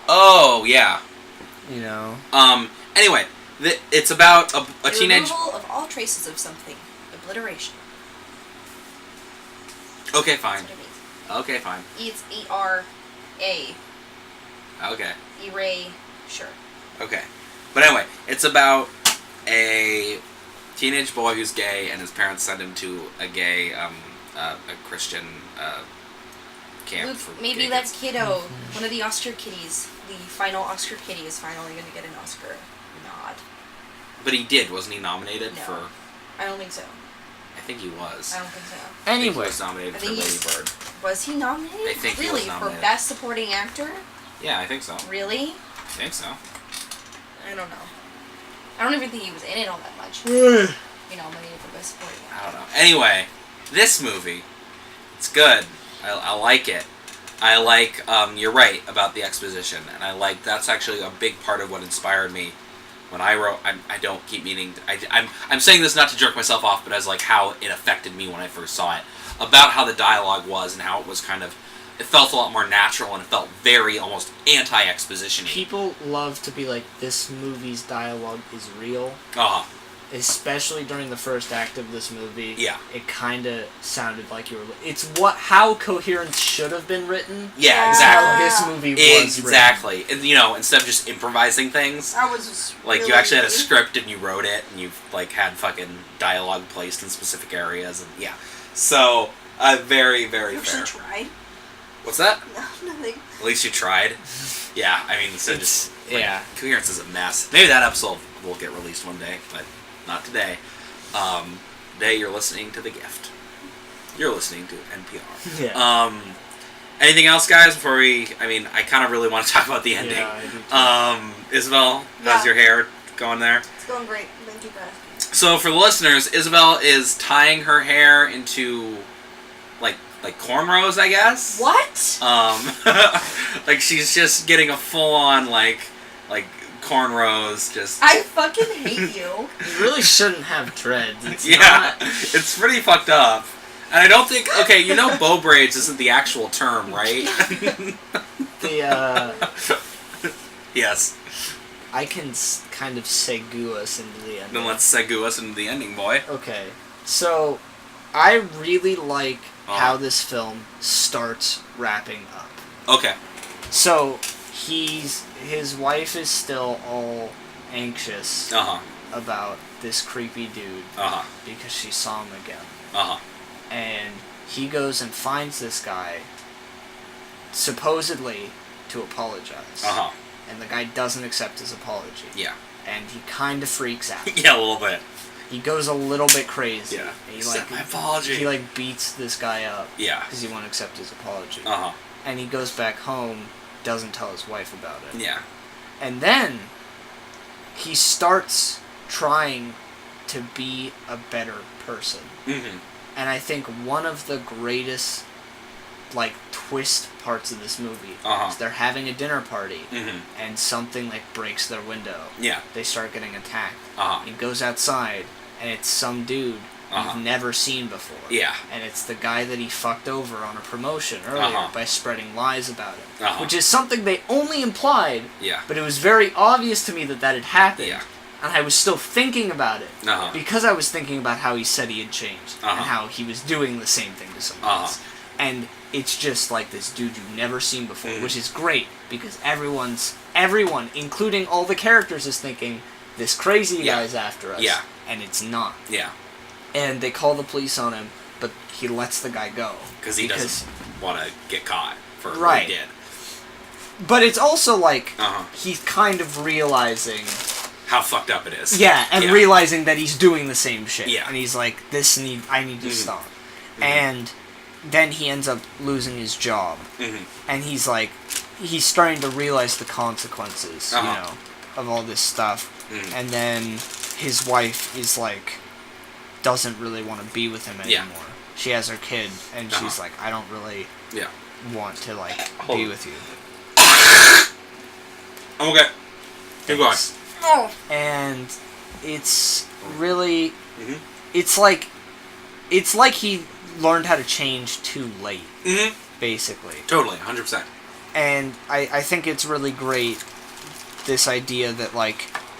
Oh, yeah. You know. Anyway, it's about a teenage... removal of all traces of something. Obliteration. Okay, fine. That's what it means. Okay, fine. It's E-R-A. Okay. Erasure. Okay. But anyway, it's about a teenage boy who's gay, and his parents send him to a gay, a Christian, camp. Luke, for maybe gay that's kids. Kiddo, one of the Oscar kitties. The final Oscar kitty is finally going to get an Oscar nod. But he did, wasn't he nominated No. for... I don't think so. I think he was. I don't think so. I think he Anyway, was nominated for Lady Bird. Was he nominated? I think he really was nominated. for Best Supporting Actor? Yeah, I think so. Really? I think so. I don't know. I don't even think he was in it all that much. Nominated for Best Supporting Actor. I don't know. Anyway, this movie, it's good. I like it. I like, you're right about the exposition, and I like, that's actually a big part of what inspired me when I wrote, I don't keep meaning, I'm saying this not to jerk myself off, but as like how it affected me when I first saw it, about how the dialogue was and how it was kind of, it felt a lot more natural and it felt very almost anti-exposition-y. People love to be like, this movie's dialogue is real. Uh-huh. Especially during the first act of this movie. Yeah. It kind of sounded like you were... It's how Coherence should have been written. Yeah, exactly. How this movie was exactly. written. And, you know, instead of just improvising things, That was just like, really you actually had a script and you wrote it, and you, like, had fucking dialogue placed in specific areas, and yeah. So, very, very fair. You actually tried? What's that? No, nothing. At least you tried. Yeah, I mean, so just... Like, yeah. Coherence is a mess. Maybe that episode will get released one day, but not today. Today you're listening to The Gift. You're listening to NPR. Yeah. Anything else, guys, before we... I mean, I kind of really want to talk about the ending. Yeah, I do too. Isabel, how's your hair going there? It's going great. Thank you for asking. So, for the listeners, Isabel is tying her hair into, like cornrows, I guess? What? Like, she's just getting a full-on, like cornrows, just... I fucking hate you. You really shouldn't have dreads. It's yeah, not... it's pretty fucked up. And I don't think... Okay, you know bow braids isn't the actual term, right? Yes. I can kind of segue us into the ending. Then let's segue us into the ending, boy. Okay, so I really like how this film starts wrapping up. Okay. So his wife is still all anxious about this creepy dude because she saw him again. And he goes and finds this guy supposedly to apologize. And the guy doesn't accept his apology. Yeah. And he kind of freaks out. Yeah, a little bit. He goes a little bit crazy. Yeah. And he Accept my apology. He beats this guy up. Yeah. Because he won't accept his apology. And he goes back home, doesn't tell his wife about it. Yeah. And then he starts trying to be a better person. And I think one of the greatest twist parts of this movie is they're having a dinner party and something breaks their window. Yeah. They start getting attacked. He goes outside and it's some dude you've never seen before. Yeah. And it's the guy that he fucked over on a promotion earlier by spreading lies about it. Which is something they only implied. Yeah. But it was very obvious to me that had happened. Yeah. And I was still thinking about it. Because I was thinking about how he said he had changed. And how he was doing the same thing to someone else. And it's just like this dude you've never seen before, which is great because everyone, including all the characters, is thinking this crazy guy's after us. Yeah. And it's not. Yeah. And they call the police on him, but he lets the guy go because he doesn't want to get caught for right. what he did. But it's also he's kind of realizing how fucked up it is. Yeah, and realizing that he's doing the same shit. Yeah. And he's like, I need to stop. And then he ends up losing his job. And he's starting to realize the consequences, you know, of all this stuff. And then his wife is doesn't really want to be with him anymore. She has her kid, and she's like, I don't really want to be with you. I'm okay. Keep going. And it's really, it's like he learned how to change too late, basically. Totally, 100%. And I think it's really great, this idea that,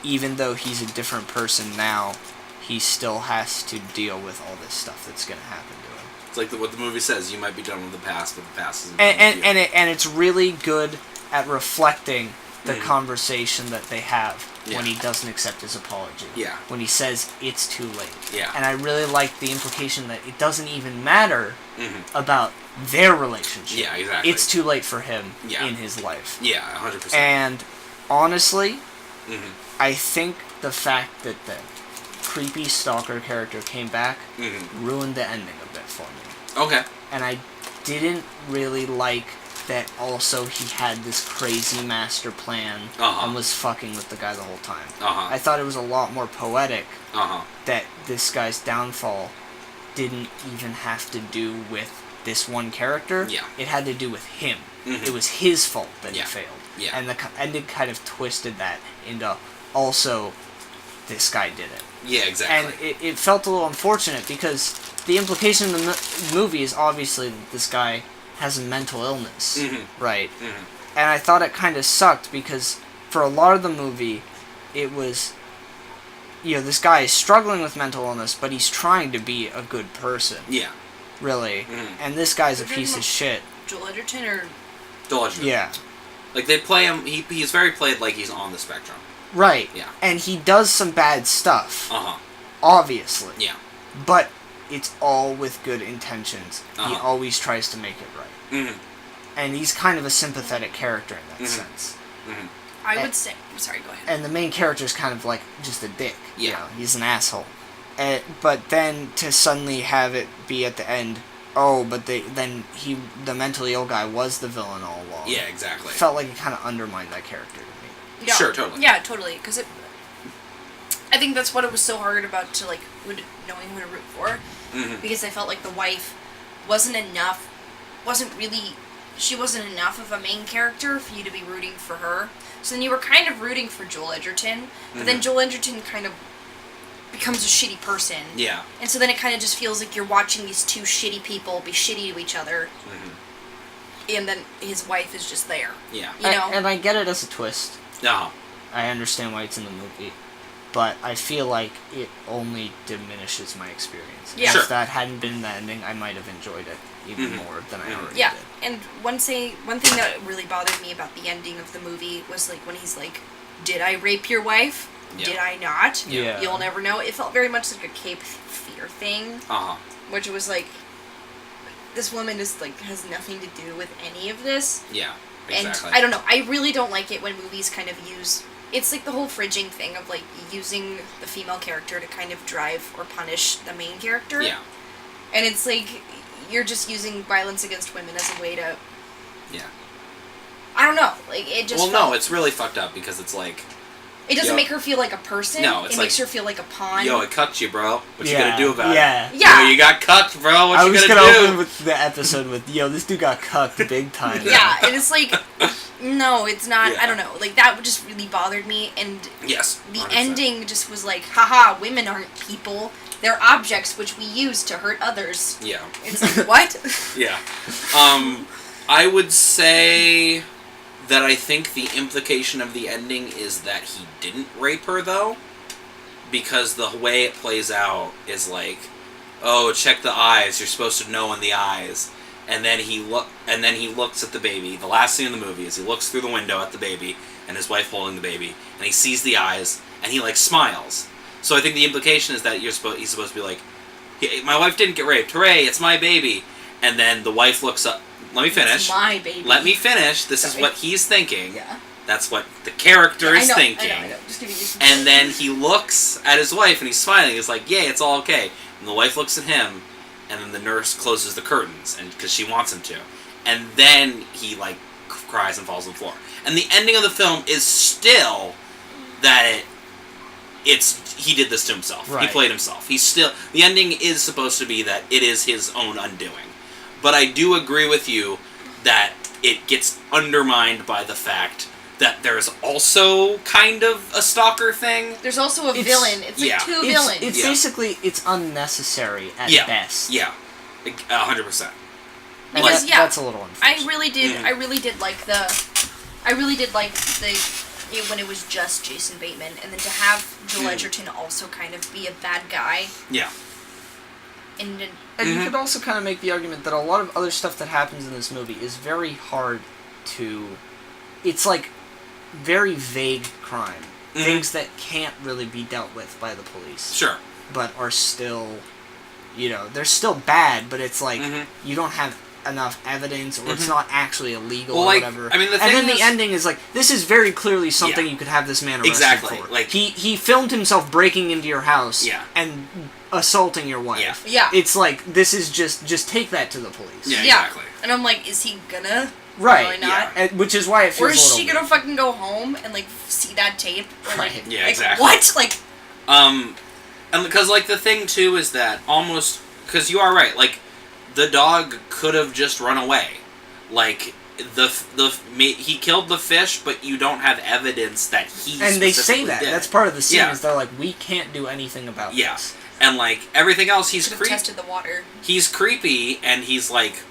even though he's a different person now, he still has to deal with all this stuff that's going to happen to him. It's like what the movie says, you might be done with the past, but the past isn't and it's really good at reflecting the conversation that they have when he doesn't accept his apology. Yeah. When he says it's too late. Yeah. And I really like the implication that it doesn't even matter about their relationship. Yeah, exactly. It's too late for him in his life. Yeah, 100%. And honestly, I think the fact that the creepy stalker character came back ruined the ending a bit for me. Okay. And I didn't really like that also he had this crazy master plan and was fucking with the guy the whole time. I thought it was a lot more poetic that this guy's downfall didn't even have to do with this one character. Yeah. It had to do with him. It was his fault that he failed. Yeah. And the ending kind of twisted that into also this guy did it. Yeah, exactly. And it felt a little unfortunate because the implication in the movie is obviously that this guy has a mental illness, right? And I thought it kind of sucked because for a lot of the movie, it was, this guy is struggling with mental illness, but he's trying to be a good person. Yeah. Really. And this guy's a piece of shit. Joel Edgerton or... Joel Edgerton. Yeah. Like, they play him, he's very played like he's on the spectrum. Right. Yeah. And he does some bad stuff. Uh-huh. Obviously. Yeah. But it's all with good intentions. He always tries to make it right. And he's kind of a sympathetic character in that sense. I would say... I'm sorry, go ahead. And the main character is kind of like just a dick. Yeah. He's an asshole. But then to suddenly have it be at the end, but the mentally ill guy was the villain all along. Yeah, exactly. Felt like it kind of undermined that character to me. Yeah. Sure, totally. Yeah, totally. Because I think that's what it was so hard about to, knowing who to root for. Because I felt like the wife wasn't enough of a main character for you to be rooting for her. So then you were kind of rooting for Joel Edgerton, but then Joel Edgerton kind of becomes a shitty person. Yeah. And so then it kind of just feels like you're watching these two shitty people be shitty to each other. And then his wife is just there. Yeah. And I get it as a twist. I understand why it's in the movie. But I feel like it only diminishes my experience. Yeah. If that hadn't been the ending, I might have enjoyed it even more than I already did. Yeah, and one thing that really bothered me about the ending of the movie was when he's like, "Did I rape your wife? Yeah. Did I not? Yeah. You'll never know." It felt very much like a Cape Fear thing. Which was like, this woman is has nothing to do with any of this. Yeah, exactly. And I don't know. I really don't like it when movies kind of use. It's like the whole fridging thing of using the female character to kind of drive or punish the main character. Yeah. And it's like you're just using violence against women as a way to. Yeah. I don't know. It just. Well, no, it's really fucked up because it's like. It doesn't make her feel like a person. No, it's it makes her feel like a pawn. Yo, it cucked you, bro. What you gonna do about it? Yeah. Yo, you got cucked, bro. What you gonna do? I was gonna open with the episode with, yo, this dude got cucked big time. Yeah, and it's like, no, it's not. Yeah. I don't know. That just really bothered me, and yes, 100%. The ending just was like, haha, women aren't people. They're objects which we use to hurt others. Yeah. It's like, what? Yeah. I would say that I think the implication of the ending is that he didn't rape her, though, because the way it plays out is like, oh, check the eyes. You're supposed to know in the eyes, and then he looks at the baby. The last scene in the movie is he looks through the window at the baby and his wife holding the baby, and he sees the eyes and he smiles. So I think the implication is that he's supposed to be like, my wife didn't get raped. Hooray! It's my baby. And then the wife looks up. Let me finish. It's my baby. Let me finish. This Sorry. is what he's thinking. Yeah. That's what the character is thinking. I know. Just giving you some and then he looks at his wife and he's smiling. He's like, "Yay, it's all okay." And the wife looks at him, and then the nurse closes the curtains, and because she wants him to. And then he cries and falls on the floor. And the ending of the film is still that he did this to himself. Right. He played himself. The ending is supposed to be that it is his own undoing. But I do agree with you that it gets undermined by the fact that there's also kind of a stalker thing. There's also a villain. It's two villains. It's basically, it's unnecessary at best. Yeah. 100%. Because that's a little unfortunate. I really did like when it was just Jason Bateman, and then to have Joel Edgerton also kind of be a bad guy. Yeah. And you could also kind of make the argument that a lot of other stuff that happens in this movie is very hard to... It's very vague crime. Things that can't really be dealt with by the police. Sure. But are still... they're still bad, but it's you don't have enough evidence, or it's not actually illegal or whatever. I mean, and then the ending is like, this is very clearly something you could have this man arrested for. Like he filmed himself breaking into your house and assaulting your wife. Yeah. It's like, this is just take that to the police. Yeah, exactly. And I'm like, is he gonna? Right. Not? Yeah. Which is why it feels. Or is she gonna fucking go home and like see that tape? Or, like, yeah, like, exactly. What? Like. And because like the thing too is that almost because you are right, like the dog could have just run away, like he killed the fish, but you don't have evidence that he. And they say that that's part of the scene is they're like, we can't do anything about this. And like everything else, he's tested the water. He's creepy, and he's like.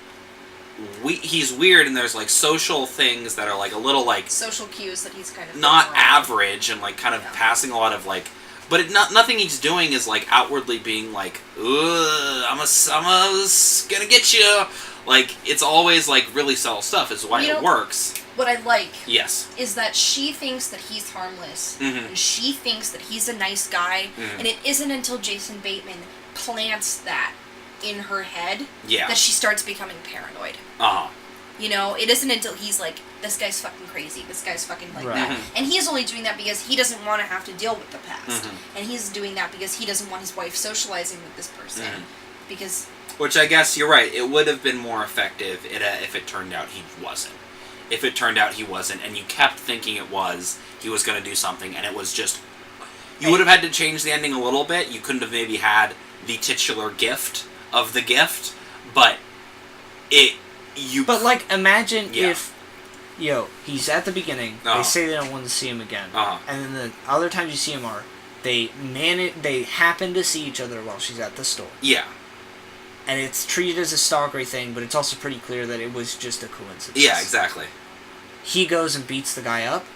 He's weird, and there's like social things that are like a little like social cues that he's kind of not average and like kind of passing a lot of like, but nothing he's doing is like outwardly being like, I'm gonna get you. Like it's always like really subtle stuff. Is why it works. What I like, is that she thinks that he's harmless, and she thinks that he's a nice guy, and it isn't until Jason Bateman plants that in her head that she starts becoming paranoid. You know, it isn't until he's like, this guy's fucking crazy, this guy's fucking like that. And he's only doing that because he doesn't want to have to deal with the past. And he's doing that because he doesn't want his wife socializing with this person. Because... Which I guess you're right, it would have been more effective if it turned out he wasn't. If it turned out he wasn't, and you kept thinking he was going to do something, and it was just... You would have had to change the ending a little bit. You couldn't have maybe had the titular gift of the gift, but But like, imagine if, he's at the beginning. They say they don't want to see him again, and then the other times you see him they happen to see each other while she's at the store. Yeah. And it's treated as a stalkery thing, but it's also pretty clear that it was just a coincidence. Yeah, exactly. He goes and beats the guy up,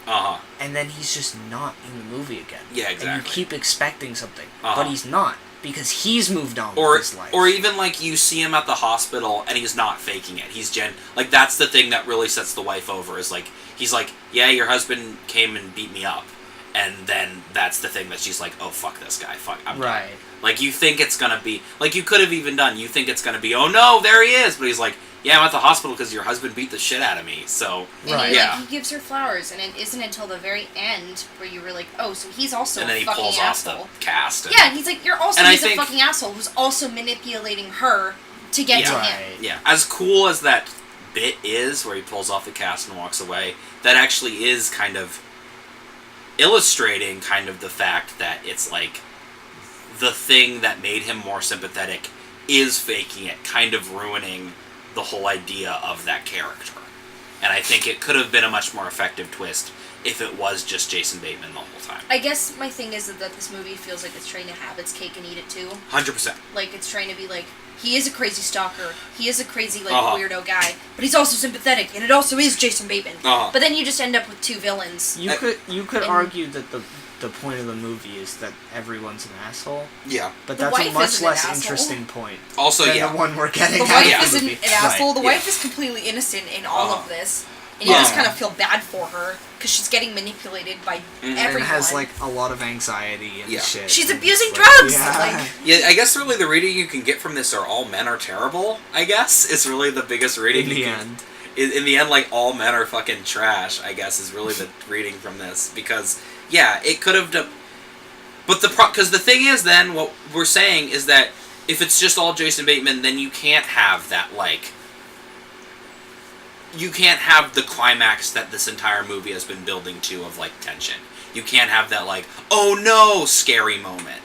and then he's just not in the movie again. Yeah, exactly. And you keep expecting something, but he's not. Because he's moved on with his life. Or even, like, you see him at the hospital, and he's not faking it. He's like, that's the thing that really sets the wife over, is, like, he's like, yeah, your husband came and beat me up. And then that's the thing that she's like, oh, fuck this guy. Fuck, I'm done. Like, you think it's gonna be... Like, you could have even done... You think it's gonna be, oh, no, there he is! But he's like, yeah, I'm at the hospital because your husband beat the shit out of me, so... He gives her flowers, and it isn't until the very end where you were like, oh, so he's also a fucking asshole. And then he pulls off the cast. And he's like, he's a fucking asshole who's also manipulating her to get to him. Yeah, as cool as that bit is, where he pulls off the cast and walks away, that actually is kind of illustrating kind of the fact that it's like the thing that made him more sympathetic is faking it, kind of ruining the whole idea of that character. And I think it could have been a much more effective twist if it was just Jason Bateman the whole time. I guess my thing is that this movie feels like it's trying to have its cake and eat it too. 100%. Like, it's trying to be like, he is a crazy stalker, he is a crazy, like, weirdo guy, but he's also sympathetic, and it also is Jason Bateman. But then you just end up with two villains. You could argue that the point of the movie is that everyone's an asshole. Yeah. But that's a much less interesting point. Also, than the one we're getting out of the wife isn't an asshole. The wife is completely innocent in all of this. And you just kind of feel bad for her, because she's getting manipulated by everyone. And has, like, a lot of anxiety and shit. She's abusing drugs! I guess really the reading you can get from this are all men are terrible, I guess, is really the biggest reading. In the end, like, all men are fucking trash, I guess, is really the reading from this. Because, it could have done... But because the thing is, then, what we're saying is that if it's just all Jason Bateman, then you can't have that, like... You can't have the climax that this entire movie has been building to of, like, tension. You can't have that, like, oh no, scary moment.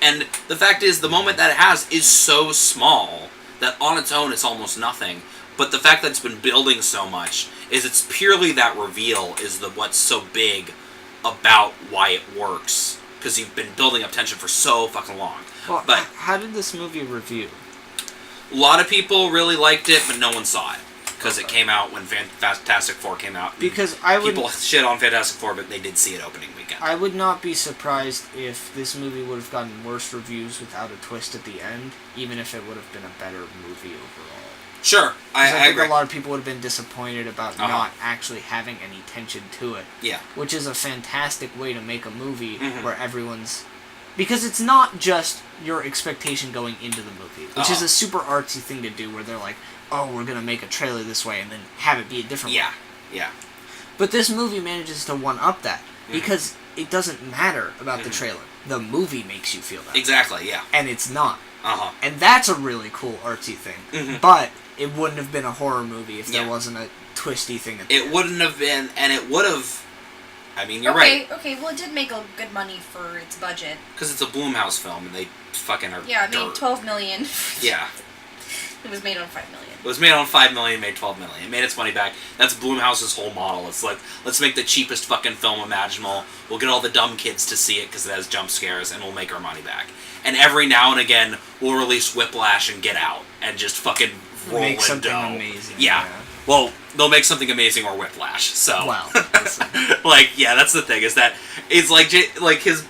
And the fact is, the moment that it has is so small that on its own it's almost nothing. But the fact that it's been building so much is it's purely that reveal is what's so big about why it works. Because you've been building up tension for so fucking long. Well, but how did this movie review? A lot of people really liked it, but no one saw it. Because it came out when Fantastic Four came out. Because people shit on Fantastic Four, but they did see it opening weekend. I would not be surprised if this movie would have gotten worse reviews without a twist at the end, even if it would have been a better movie overall. Sure, I think agree. A lot of people would have been disappointed about not actually having any tension to it. Yeah. Which is a fantastic way to make a movie where everyone's Because it's not just your expectation going into the movie, which is a super artsy thing to do, where they're like, oh, we're going to make a trailer this way and then have it be a different way. Yeah. But this movie manages to one-up that, because it doesn't matter about the trailer. The movie makes you feel that. Exactly, yeah. And it's not. Uh-huh. And that's a really cool artsy thing. But it wouldn't have been a horror movie if there wasn't a twisty thing at the end. It wouldn't have been, and it would have... I mean, you're right. Okay, well, it did make a good money for its budget. Because it's a Blumhouse film, and they fucking are Yeah, it made $12 million. Yeah. It was made on $5 million. It was made on $5 million, made $12 million. It made its money back. That's Blumhouse's whole model. It's like, let's make the cheapest fucking film imaginable. We'll get all the dumb kids to see it because it has jump scares, and we'll make our money back. And every now and again, we'll release Whiplash and Get Out, and just fucking roll make something dough. amazing. Yeah. Well, they'll make something amazing or Whiplash. So, wow. like, yeah, that's the thing. Is that it's like his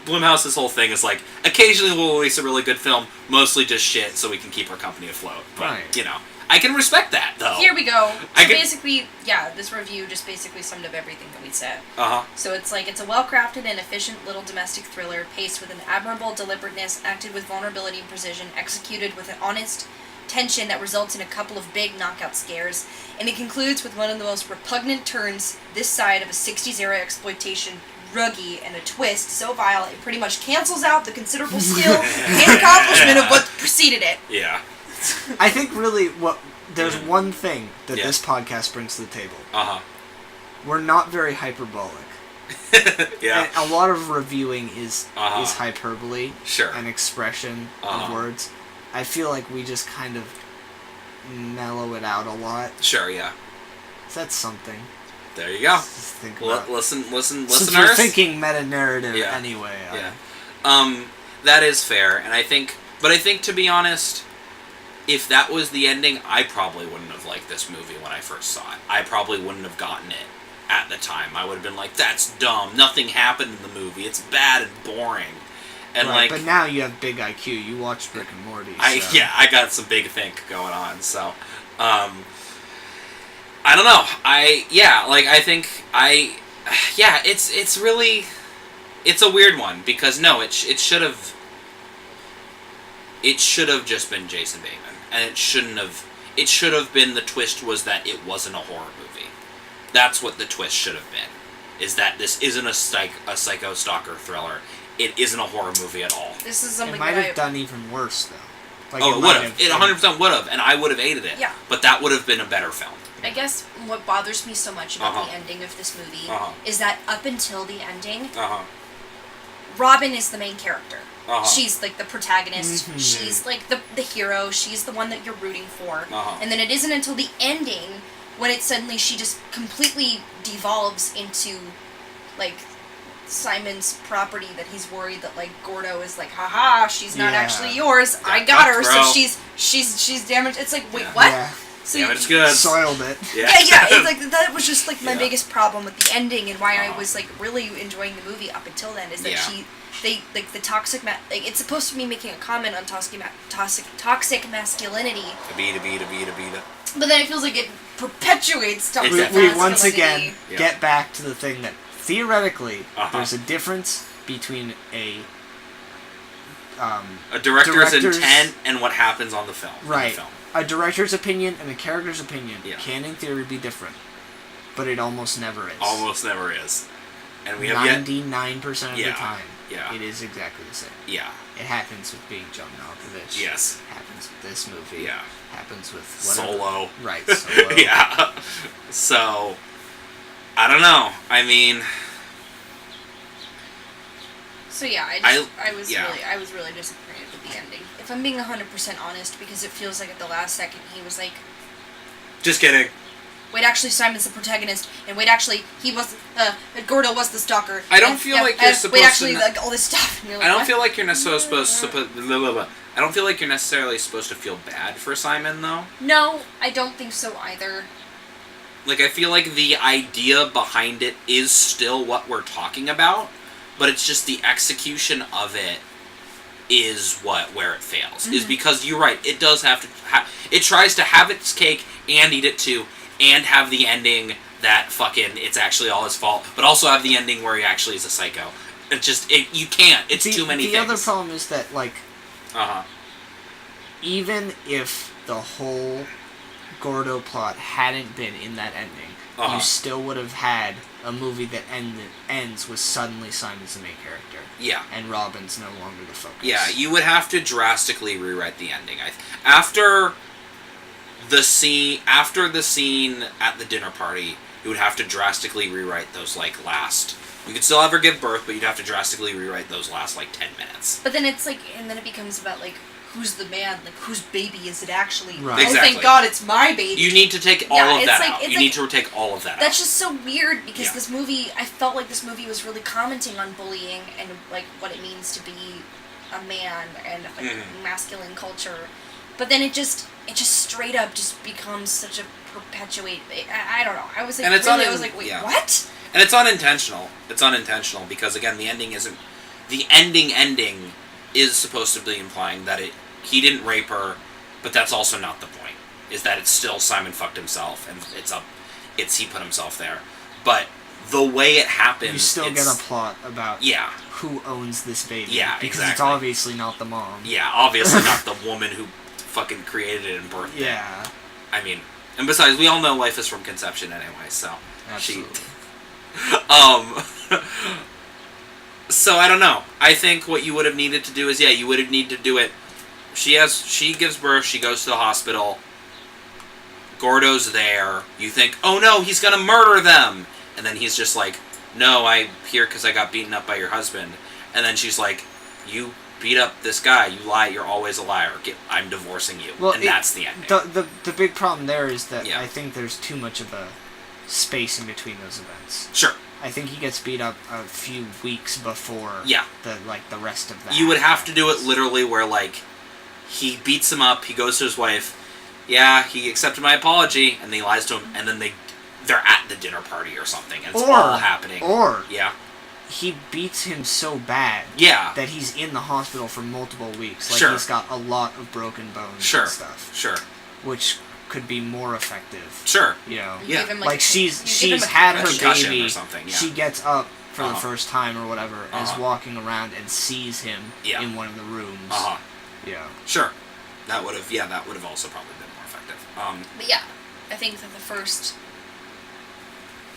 Blumhouse's whole thing is like occasionally we'll release a really good film, mostly just shit, so we can keep our company afloat. But you know, I can respect that though. Here we go. So basically, this review just basically summed up everything that we said. So it's like, it's a well-crafted and efficient little domestic thriller, paced with an admirable deliberateness, acted with vulnerability and precision, executed with an honest tension that results in a couple of big knockout scares, and it concludes with one of the most repugnant turns this side of a 60s era exploitation ruggie, and a twist so vile it pretty much cancels out the considerable skill and accomplishment of what preceded it. Yeah. I think really there's one thing that this podcast brings to the table. We're not very hyperbolic. Yeah. And a lot of reviewing is hyperbole and expression of words. I feel like we just kind of mellow it out a lot. Sure, yeah. That's something. There you go. Just think about listen, since we're thinking meta-narrative anyway. Yeah. That is fair, and I think to be honest, if that was the ending, I probably wouldn't have liked this movie when I first saw it. I probably wouldn't have gotten it at the time. I would have been like, that's dumb. Nothing happened in the movie. It's bad and boring. And but now you have big IQ. You watched Rick and Morty. I got some big think going on. So, I don't know. It's really, it's a weird one because it should have just been Jason Bateman, and it should have been, the twist was that it wasn't a horror movie. That's what the twist should have been, is that this isn't a psycho stalker thriller. It isn't a horror movie at all. This is something it might have done even worse, though. It would have. It 100% would have, and I would have hated it. Yeah. But that would have been a better film. I guess what bothers me so much about the ending of this movie is that up until the ending, Robin is the main character. She's like the protagonist. Mm-hmm. She's like the hero. She's the one that you're rooting for. And then it isn't until the ending when she just completely devolves into like Simon's property, that he's worried that like Gordo is like, haha, she's not actually yours. I got her, so she's damaged. It's like, wait, what? Yeah. So it's good. Soiled it. Yeah. It's like that was just like my biggest problem with the ending, and why I was like really enjoying the movie up until then, is that they the toxic it's supposed to be making a comment on toxic masculinity. But then it feels like it perpetuates toxic masculinity. We once again get back to the thing that theoretically there's a difference between a director's intent and what happens on the film. Right. A director's opinion and a character's opinion can, in theory, be different, but it almost never is. Almost never is, and we have 99% of the time. Yeah. It is exactly the same. Yeah. It happens with being John Malkovich. Yes. Happens with this movie. Yeah. Happens with whatever. Solo. Right. Solo. Yeah. So, I don't know. I mean. So yeah, I was really disappointed with the ending. If I'm being 100% honest, because it feels like at the last second he was like, just kidding. Wait, actually, Simon's the protagonist, and wait, actually, he was, Gordo was the stalker. I don't feel like you're supposed to. Wait, actually, like all this stuff. Like, I don't feel like you're necessarily supposed to. I don't feel like you're necessarily supposed to feel bad for Simon, though. No, I don't think so either. Like, I feel like the idea behind it is still what we're talking about, but it's just the execution of it is where it fails. Mm-hmm. Is because you're right. It does have to. It tries to have its cake and eat it too. And have the ending that fucking it's actually all his fault, but also have the ending where he actually is a psycho. You can't. It's too many things. The other problem is that, like... Even if the whole Gordo plot hadn't been in that ending, you still would have had a movie that ends with suddenly Simon's the main character. Yeah. And Robin's no longer the focus. Yeah, you would have to drastically rewrite the ending. After the scene at the dinner party, you would have to drastically rewrite those, like, last... You could still have her give birth, but you'd have to drastically rewrite those last, like, 10 minutes. But then it's like... And then it becomes about, like... Who's the man? Like, whose baby is it actually? Right. Oh, exactly. thank God it's my baby. You need to take all of that out. You need to take all of that out. That's just so weird, because this movie... I felt like this movie was really commenting on bullying and, like, what it means to be a man and, like, masculine culture. But then it just straight up just becomes such a perpetuate... I don't know. I was like, and it's really, I was like, wait, what? And it's unintentional. It's unintentional, because, again, the ending isn't... The ending is supposed to be implying that he didn't rape her, but that's also not the point. Is that it's still Simon fucked himself, and he put himself there. But the way it happens, you still get a plot about who owns this baby. Yeah, because exactly. It's obviously not the mom. Yeah, obviously not the woman who fucking created it and birthed it. Yeah. I mean, and besides, we all know life is from conception anyway, so absolutely. So, I don't know. I think what you would have needed to do is, you would have needed to do it. She gives birth, she goes to the hospital. Gordo's there. You think, oh no, he's gonna murder them! And then he's just like, no, I'm here because I got beaten up by your husband. And then she's like, you beat up this guy, you lie, you're always a liar. I'm divorcing you. Well, and that's the ending. The big problem there is that I think there's too much of a space in between those events. Sure. I think he gets beat up a few weeks before the rest of that. You would have to do it literally where, like, he beats him up, he goes to his wife, he accepted my apology, and then he lies to him, and then they're at the dinner party or something, and it's all happening. Or he beats him so bad that he's in the hospital for multiple weeks. Like, he's got a lot of broken bones and stuff. Sure. Which could be more effective. Sure. You know? Yeah. Like she's had her baby. Or something, She gets up for the first time or whatever, and is walking around and sees him in one of the rooms. Yeah. Sure. That would have also probably been more effective. But yeah, I think that the first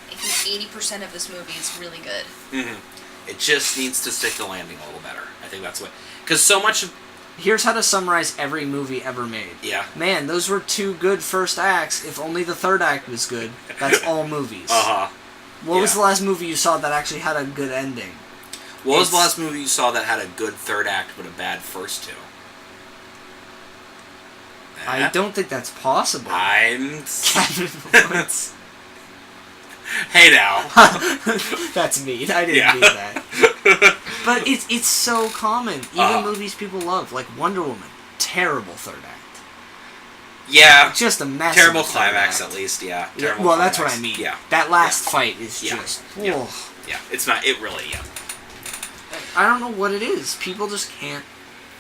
80% of this movie is really good. Mm-hmm. It just needs to stick the landing a little better. I think that's what... Because so much of... Here's how to summarize every movie ever made. Yeah. Man, those were 2 good first acts. If only the third act was good, that's all movies. What was the last movie you saw that actually had a good ending? What was the last movie you saw that had a good third act but a bad first 2? I don't think that's possible. I'm... Cabin in the Woods. Hey now. That's mean. I didn't mean that. But it's so common. Even movies people love, like Wonder Woman. Terrible third act. Yeah. Just a mess. Terrible climax, at least, Terrible well, that's what I mean. Yeah. That last fight is just... Yeah. It's not... It really, I don't know what it is. People just can't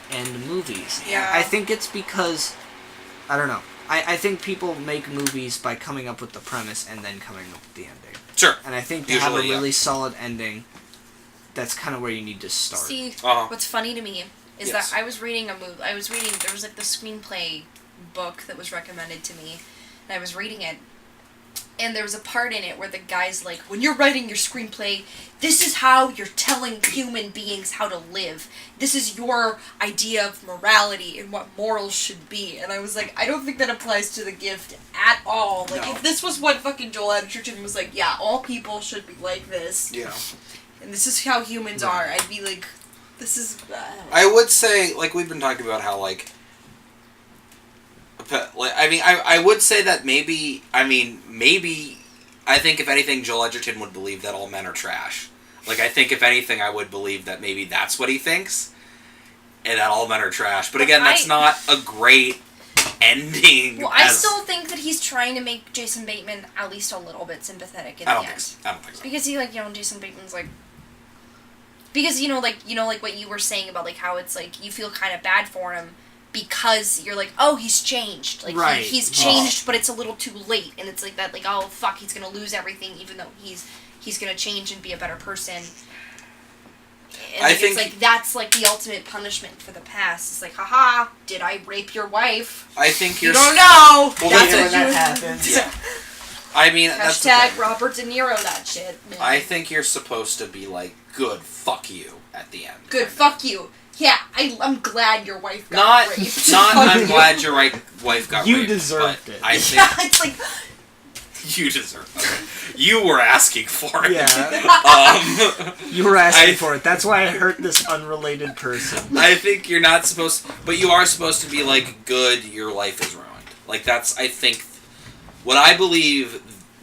end movies. Yeah. I think it's because... I don't know. I think people make movies by coming up with the premise and then coming up with the ending. Sure. And I think to have a really solid ending, that's kind of where you need to start. See, what's funny to me is that I was reading there was like the screenplay book that was recommended to me, and I was reading it, and there was a part in it where the guy's like, when you're writing your screenplay, this is how you're telling human beings how to live. This is your idea of morality and what morals should be. And I was like, I don't think that applies to The Gift at all. Like, if this was what fucking Joel Edgerton was like, all people should be like this. Yeah. And this is how humans are. I'd be like, this is... I would say, like, we've been talking about how, like... I would say that maybe, I think if anything, Joel Edgerton would believe that all men are trash. Like, I think if anything, I would believe that maybe that's what he thinks, and that all men are trash. But again, that's not a great ending. Well, I still think that he's trying to make Jason Bateman at least a little bit sympathetic in the end. I don't think so. Because he, Jason Bateman's like... Because, like what you were saying about, like, how it's, like, you feel kind of bad for him, because you're like, oh, he's changed. Like, he's changed, but it's a little too late. And it's like that, like, oh, fuck, he's going to lose everything, even though he's going to change and be a better person. And I think it's like that's like the ultimate punishment for the past. It's like, haha, did I rape your wife? I think you don't know. Well, that's when that happens. Yeah. I mean, hashtag Robert De Niro that shit. Man. I think you're supposed to be like, good, fuck you at the end. Good, fuck you. Yeah, I'm glad your wife got raped. I'm glad your wife got raped. You deserved it. I think yeah, it's like... You deserved it. You were asking for it. Yeah. You were asking for it. That's why I hurt this unrelated person. I think you're not supposed... But you are supposed to be like, good, your life is ruined. Like, that's, I think... What I believe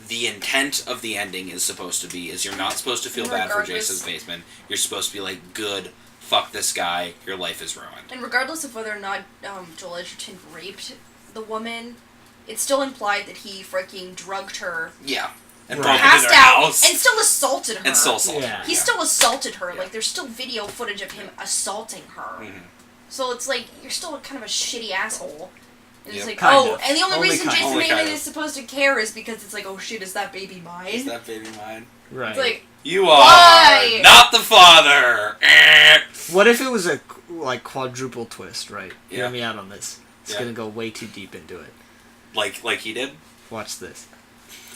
the intent of the ending is supposed to be is you're not supposed to feel bad for Jason Bateman. You're supposed to be like, good... Fuck this guy, your life is ruined. And regardless of whether or not Joel Edgerton raped the woman, it's still implied that he freaking drugged her. Yeah. And broke into her house. And still assaulted her. And still assaulted her. He still assaulted her. Yeah. Like, there's still video footage of him assaulting her. Mm-hmm. So it's like, you're still kind of a shitty asshole. And it's like, and the only reason Jason Bateman is supposed to care is because it's like, oh shit, is that baby mine? Is that baby mine? Right. It's like, you are not the father. What if it was a quadruple twist? Right. Yeah. Hear me out on this. It's gonna go way too deep into it. Like he did. Watch this.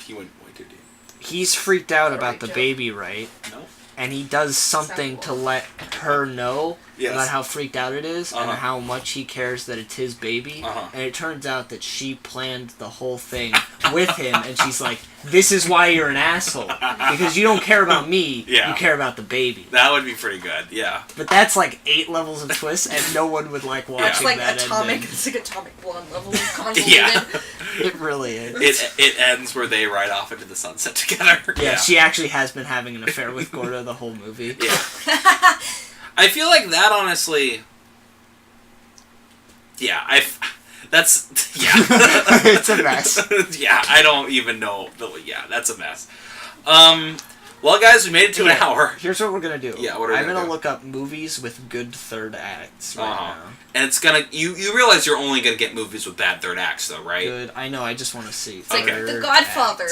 He went way too deep. He's freaked out about the baby, right? No. And he does something to let her know about how freaked out it is and how much he cares that it's his baby. And it turns out that she planned the whole thing with him, and she's like, this is why you're an asshole. Because you don't care about me, you care about the baby. That would be pretty good, yeah. But that's like 8 levels of twists, and no one would like watching that ending. It's like Atomic Blonde level of convoluted. It really is. It ends where they ride off into the sunset together. Yeah, she actually has been having an affair with Gordo the whole movie. Yeah. I feel like that, honestly... Yeah, that's... Yeah. It's a mess. Yeah, I don't even know. Yeah, that's a mess. Well, guys, we made it to an hour. Here's what we're going to do. Yeah, what are we I'm going to look up movies with good third acts right now. And it's going to... You realize you're only going to get movies with bad third acts, though, right? Good. I know, I just want to see. It's like The Godfather.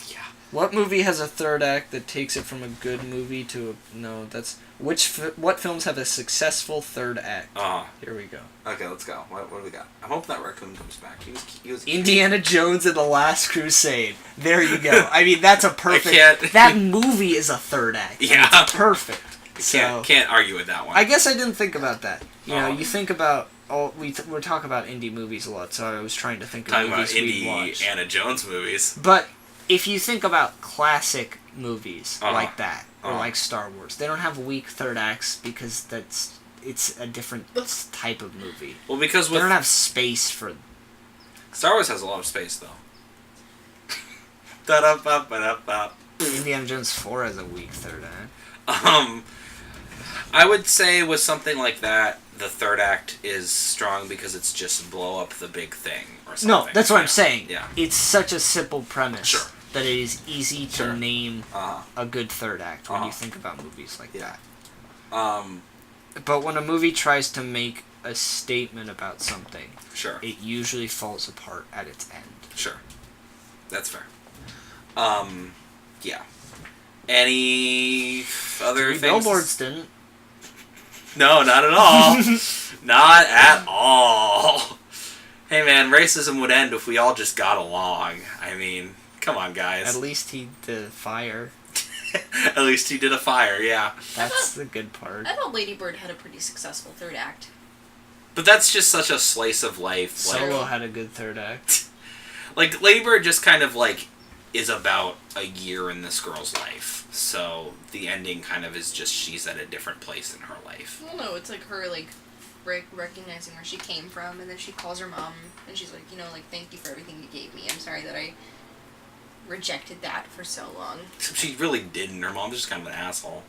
Yeah. What movie has a third act that takes it from a good movie to a... No, that's... What films have a successful third act? Here we go. Okay, let's go. What do we got? I hope that raccoon comes back. He was Indiana Jones and the Last Crusade. There you go. I mean, that's a perfect... That movie is a third act. Yeah. It's perfect. Can't argue with that one. I guess I didn't think about that. You know, you think about... we're talking about indie movies a lot, so I was trying to think of movies we'd watch. Indiana Jones movies. But if you think about classic movies like that, or like Star Wars, they don't have weak third acts because it's a different type of movie. Well, because they don't have space for... Star Wars has a lot of space, though. Indiana Jones 4 has a weak third act. I would say with something like that, the third act is strong because it's just blow up the big thing or something. No, that's what I'm saying. Yeah. It's such a simple premise. Sure. That it is easy to name a good third act when you think about movies like that. But when a movie tries to make a statement about something, it usually falls apart at its end. Sure. That's fair. Yeah. Any other things? Billboards didn't. No, not at all. Not at all. Hey man, racism would end if we all just got along. I mean... Come on, guys. At least he did fire. At least he did a fire, yeah. That's the good part. I thought Lady Bird had a pretty successful third act. But that's just such a slice of life. Solo had a good third act. Like, Lady Bird just kind of, like, is about a year in this girl's life. So the ending kind of is just she's at a different place in her life. Well, no, it's like her, like, recognizing where she came from, and then she calls her mom, and she's like, thank you for everything you gave me. I'm sorry that I... rejected that for so long. She really didn't. Her mom's just kind of an asshole.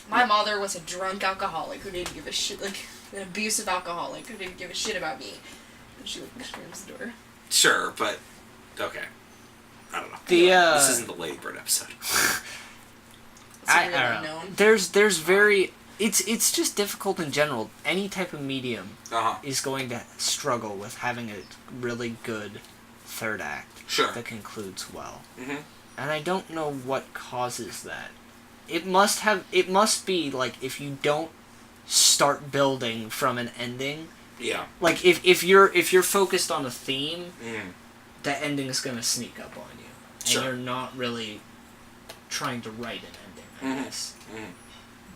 My mother was a drunk alcoholic who didn't give a shit, like, an abusive alcoholic who didn't give a shit about me. And she, like, slams the door. Sure, but... Okay. I don't know. This isn't the Lady Bird episode. I don't know. There's very... It's just difficult in general. Any type of medium is going to struggle with having a really good... third act that concludes well. Mm-hmm. And I don't know what causes that. it must be, like, if you don't start building from an ending. Yeah. Like, if you're focused on a theme, the ending is going to sneak up on you. And sure. you're not really trying to write an ending, I guess.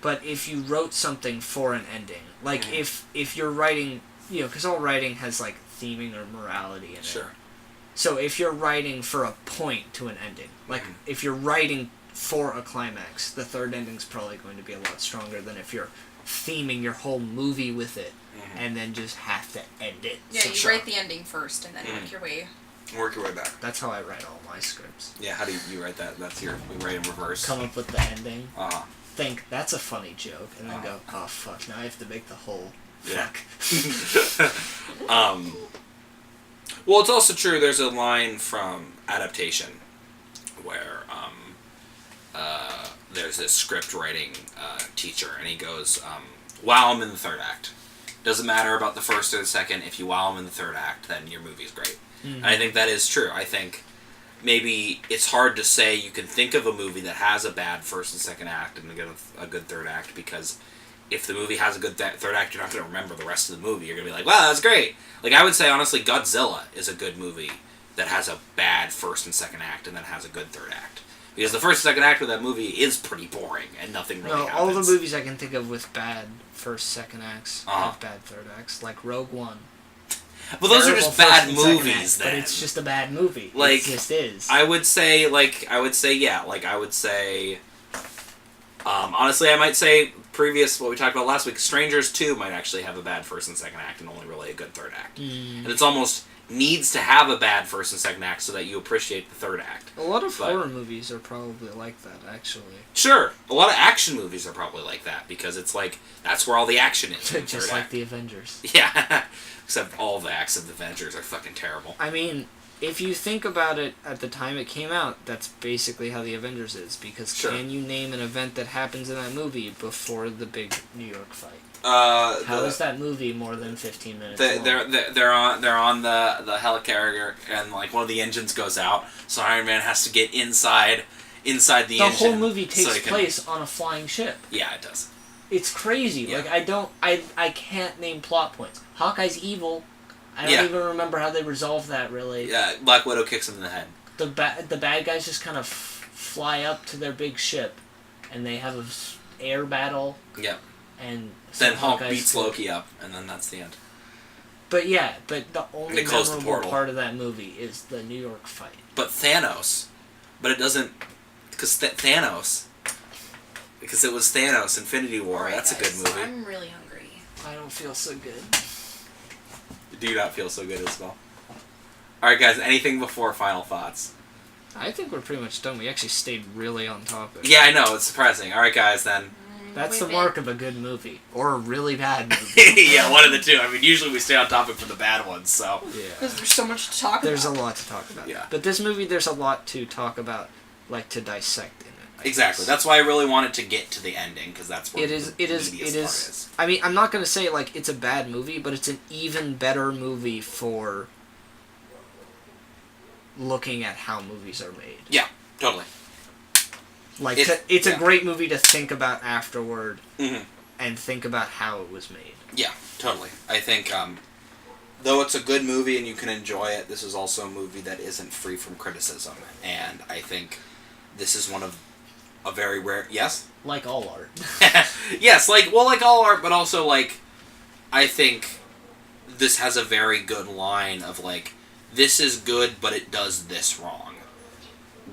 But if you wrote something for an ending, like, if you're writing, you know, because all writing has, like, theming or morality in it. Sure. So if you're writing for a point to an ending, like, if you're writing for a climax, the third ending's probably going to be a lot stronger than if you're theming your whole movie with it and then just have to end it. Yeah, you write the ending first and then work your way. Work your way back. That's how I write all my scripts. Yeah, how do you write that? We write in reverse. Come up with the ending. Uh-huh. Think, that's a funny joke. And then go, oh, fuck, now I have to make the whole... Yeah. Fuck. Well, it's also true, there's a line from Adaptation where there's this script writing teacher, and he goes, wow him in the third act. Doesn't matter about the first or the second. If you wow him in the third act, then your movie's great. And I think that is true. I think maybe it's hard to say you can think of a movie that has a bad first and second act and a good third act, because if the movie has a good third act, you're not going to remember the rest of the movie. You're going to be like, wow, that's great. Like, I would say, honestly, Godzilla is a good movie that has a bad first and second act and then has a good third act. Because the first and second act of that movie is pretty boring and nothing really happens. All the movies I can think of with bad first, second acts have bad third acts, like Rogue One. Well, those are just bad movies, then. But it's just a bad movie. Like, it just is. I would say, honestly, I might say what we talked about last week, Strangers 2 might actually have a bad first and second act and only really a good third act. And it's almost needs to have a bad first and second act so that you appreciate the third act. A lot of horror movies are probably like that, actually. Sure. A lot of action movies are probably like that, because it's like, that's where all the action is. Just like the Avengers. Yeah. Except all the acts of the Avengers are fucking terrible. I mean, if you think about it at the time it came out, that's basically how the Avengers is, because can you name an event that happens in that movie before the big New York fight? How is that movie more than 15 minutes long? They're on the helicarrier, and like one of the engines goes out, so Iron Man has to get inside the engine. The whole movie takes place on a flying ship. Yeah, it does. It's crazy. Yeah. Like, I can't name plot points. Hawkeye's evil. I don't even remember how they resolved that, really. Yeah, Black Widow kicks him in the head. The bad guys just kind of fly up to their big ship, and they have an air battle. Yep. And then Hulk beats Loki up, and then that's the end. But the only memorable part of that movie is the New York fight. But Thanos. But it doesn't... Because Because it was Thanos, Infinity War. Right, that's guys, a good movie. I'm really hungry. I don't feel so good. Do you not feel so good as well? Alright guys, anything before final thoughts? I think we're pretty much done. We actually stayed really on topic. Yeah, I know. It's surprising. Alright guys, then. That's the mark of a good movie. Or a really bad movie. Yeah, one of the two. I mean, usually we stay on topic for the bad ones, so. Yeah. Because there's so much to talk about. There's a lot to talk about. Yeah. But this movie, there's a lot to talk about, like, to dissect in it. Exactly. That's why I really wanted to get to the ending, because that's where it is. I mean, I'm not going to say, like, it's a bad movie, but it's an even better movie for looking at how movies are made. Yeah, totally. Like, it's a great movie to think about afterward, and think about how it was made. Yeah, totally. I think, though it's a good movie and you can enjoy it, this is also a movie that isn't free from criticism, and I think this is one of a very rare... Yes? Like all art. Yes, like all art, but also, like, I think this has a very good line of, like, this is good, but it does this wrong.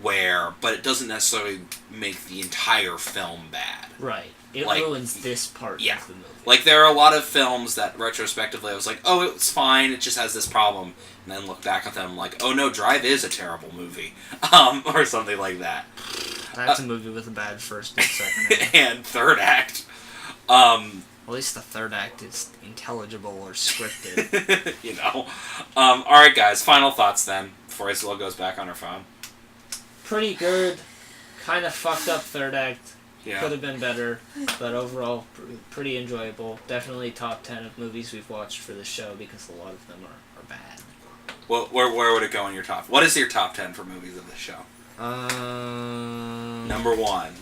But it doesn't necessarily make the entire film bad. Right. It ruins this part of the movie. Like, there are a lot of films that, retrospectively, I was like, oh, it's fine, it just has this problem. And then look back at them like, oh no, Drive is a terrible movie. Or something like that. That's a movie with a bad first and second act. And third act. At least the third act is intelligible or scripted. You know. Alright guys, final thoughts then, before Isla goes back on her phone. Pretty good. Kind of fucked up third act. Yeah. Could have been better, but overall pretty enjoyable. Definitely top 10 of movies we've watched for this show, because a lot of them are bad. Well, where would it go in your top? What is your top 10 for movies of this show? Number Number 1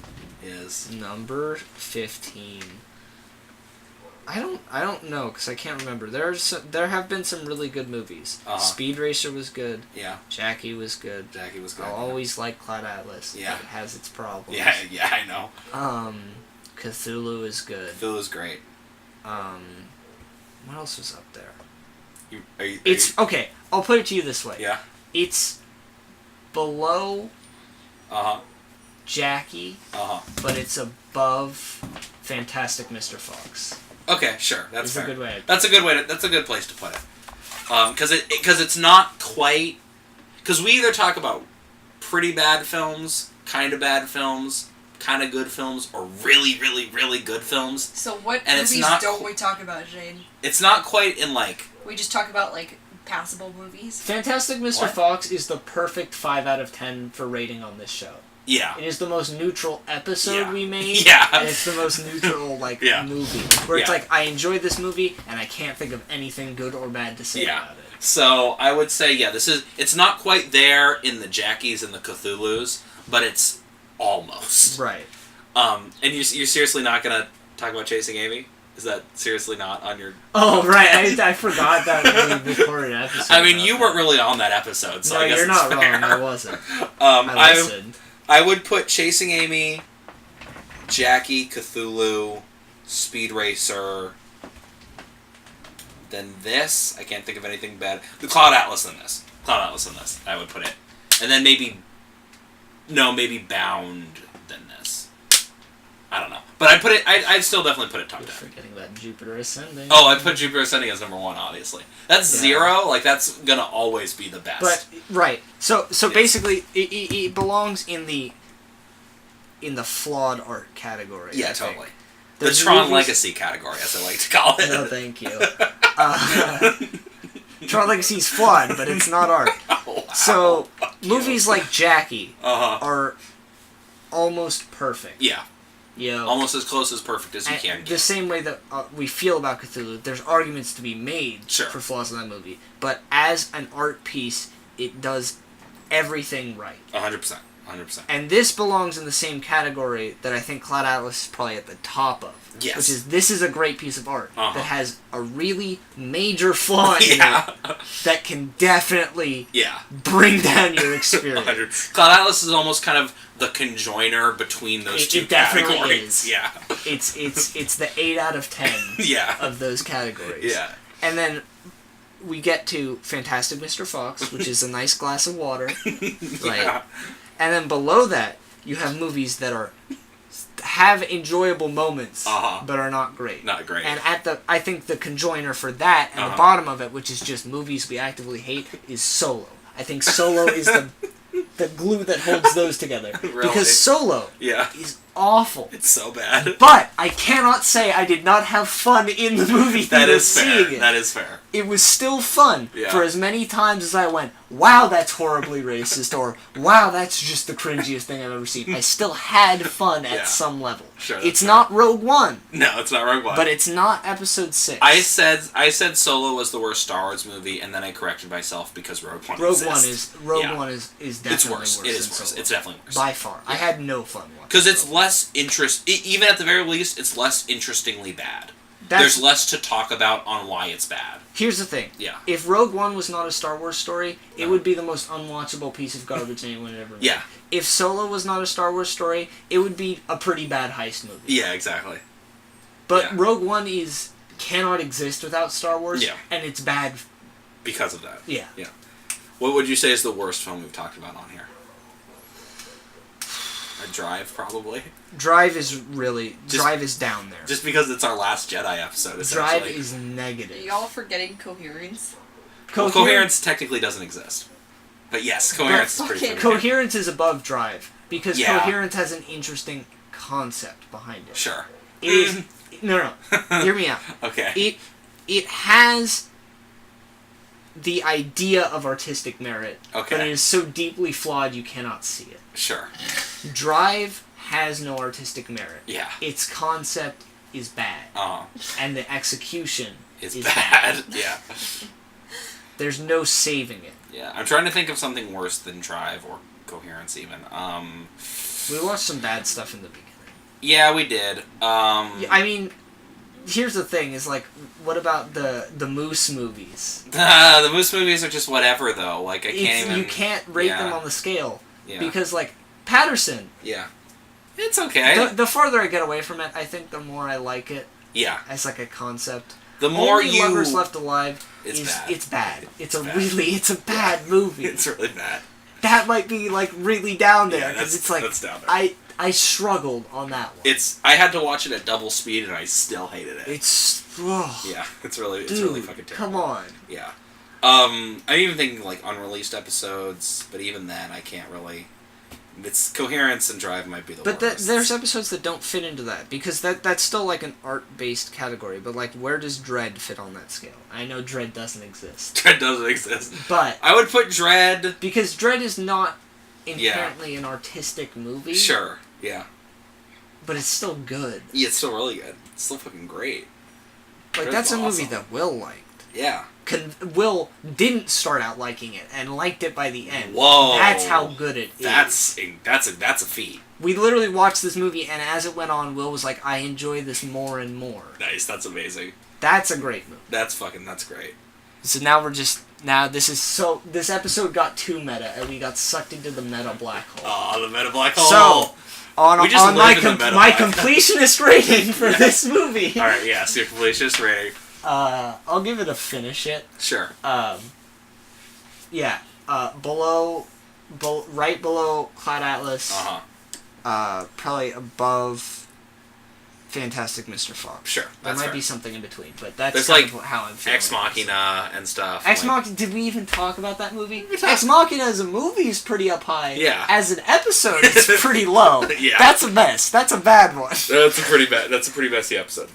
is number 15. I don't know because I can't remember. There have been some really good movies. Speed Racer was good. Yeah. Jackie was good. I'll always like Cloud Atlas. Yeah. It has its problems. Yeah, I know. Cthulhu is good. Cthulhu's great. What else was up there? Okay. I'll put it to you this way. Yeah. It's below. Jackie. But it's above Fantastic Mr. Fox. Okay, sure. That's fair. A good way. That's a good place to put it. Because it's not quite. Because we either talk about pretty bad films, kind of bad films, kind of good films, or really, really, really good films. So what movies don't we talk about, Jane? It's not quite in like. We just talk about like passable movies. Fantastic Mr. Fox is the perfect 5 out of 10 for rating on this show. Yeah. It is the most neutral episode we made. Yeah. And it's the most neutral, movie. Where it's like, I enjoyed this movie, and I can't think of anything good or bad to say about it. So, I would say, it's not quite there in the Jackies and the Cthulhus, but it's almost. Right. And you're seriously not going to talk about Chasing Amy? Is that seriously not on your... Oh, right. I forgot that we recorded an episode. I mean, you weren't really on that episode, so I guess you're not fair. wrong. I wasn't. I listened. I would put Chasing Amy, Jackie, Cthulhu, Speed Racer, then this. I can't think of anything bad. The Cloud Atlas in this. I would put it. And then maybe Bound than this. I don't know. But I'd still definitely put it top 10. Forgetting about Jupiter Ascending. Oh, I put Jupiter Ascending as number 1, obviously. That's 0. Like, that's gonna always be the best. But, right. So basically, it belongs in the flawed art category. Yeah, totally. The Tron Legacy category, as I like to call it. No, thank you. Tron Legacy is flawed, but it's not art. Wow. So, movies like Jackie are almost perfect. Yeah. Almost as close as perfect as you can get. The same way that we feel about Cthulhu, there's arguments to be made for flaws in that movie. But as an art piece, it does everything right. 100%. And this belongs in the same category that I think Cloud Atlas is probably at the top of. Yes. Which is, this is a great piece of art that has a really major flaw in it that can definitely bring down your experience. Cloud Atlas is almost kind of the conjoiner between those two categories. Is. Yeah. It's the 8 out of 10 of those categories. Yeah. And then we get to Fantastic Mr. Fox, which is a nice glass of water. Right. And then below that, you have movies that have enjoyable moments, but are not great. Not great. And I think the conjoiner for that, and the bottom of it, which is just movies we actively hate, is Solo. I think Solo is the glue that holds those together. Really? Because Solo is awful. It's so bad. But I cannot say I did not have fun in the movie theater seeing it. That is fair. It was still fun for as many times as I went, wow, that's horribly racist, or wow, that's just the cringiest thing I've ever seen. I still had fun at some level. Sure, it's not Rogue One. No, it's not Rogue One. But it's not Episode 6. I said Solo was the worst Star Wars movie, and then I corrected myself because Rogue One exists. Rogue One is definitely worse. It is worse. Solo. It's definitely worse. By far. I had no fun watching it. Because it's less even at the very least, it's less interestingly bad. There's less to talk about on why it's bad. Here's the thing. Yeah. If Rogue One was not a Star Wars story, it would be the most unwatchable piece of garbage anyone had ever made. Yeah. If Solo was not a Star Wars story, it would be a pretty bad heist movie. Yeah, exactly. But Rogue One cannot exist without Star Wars, and it's bad because of that. Yeah. Yeah. What would you say is the worst film we've talked about on here? Drive, probably. Drive is down there. Just because it's our last Jedi episode, essentially. Drive is negative. Are y'all forgetting Coherence? Coherence technically doesn't exist. But yes, Coherence is pretty funny. Coherence is above Drive, because Coherence has an interesting concept behind it. Sure. It is... No. Hear me out. Okay. It has the idea of artistic merit, but it is so deeply flawed you cannot see it. Sure. Drive has no artistic merit. Yeah. Its concept is bad. And the execution is bad. Yeah. There's no saving it. Yeah. I'm trying to think of something worse than Drive or Coherence even. We watched some bad stuff in the beginning. Yeah, we did. I mean, here's the thing: is like, what about the Moose movies? The Moose movies are just whatever, though. Like, you can't rate them on the scale because, like, Patterson. Yeah, it's okay. The farther I get away from it, I think the more I like it. Yeah, as like a concept. The more Only Lovers Left Alive it's bad. It's bad. It's a bad movie. It's really bad. That might be like really down there because it's like that's down there. I struggled on that one. I had to watch it at double speed and I still hated it. Yeah, it's really fucking terrible. Come on. Yeah. I'm even thinking like unreleased episodes, but even then I can't really. Its coherence and drive might be the worst. But there's episodes that don't fit into that because that's still like an art-based category. But like, where does Dredd fit on that scale? I know Dredd doesn't exist. Dredd doesn't exist. But I would put Dredd because Dredd is not inherently an artistic movie. Sure. Yeah. But it's still good. Yeah, it's still really good. It's still fucking great. Like, that's a movie that Will liked. Yeah. Will didn't start out liking it and liked it by the end. Whoa. That's how good it is. That's a feat. We literally watched this movie, and as it went on, Will was like, I enjoy this more and more. Nice, that's amazing. That's a great movie. That's great. So now this episode got too meta, and we got sucked into the meta black hole. Oh, the meta black hole. So, on my completionist rating for this movie. Alright, yes, your completionist rating. I'll give it a finish it. Sure. Yeah. Right below Cloud Atlas. Probably above Fantastic Mr. Fox. Sure. There might be something in between, but that's kind of how I'm feeling. Ex Machina and stuff. Ex Machina. Did we even talk about that movie? Ex Machina as a movie is pretty up high. Yeah. As an episode, it's pretty low. Yeah. That's a mess. That's a bad one. That's a pretty messy episode.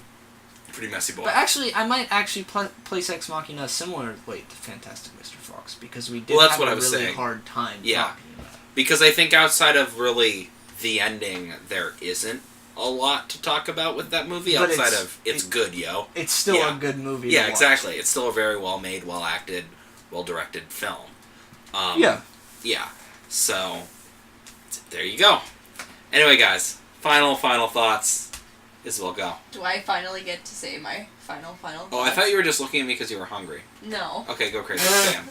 Pretty messy boy. But actually, I might actually place Ex Machina similarly to Fantastic Mr. Fox because we did have a really hard time talking about it. Because I think outside of really the ending, there isn't a lot to talk about with that movie outside of it's good, yo. It's still a good movie. Yeah, exactly. It's still a very well made, well acted, well directed film. Yeah. So there you go. Anyway, guys, final thoughts. Isabel, go. Do I finally get to say my final thoughts? Oh, I thought you were just looking at me because you were hungry. No. Okay, go crazy. Sam.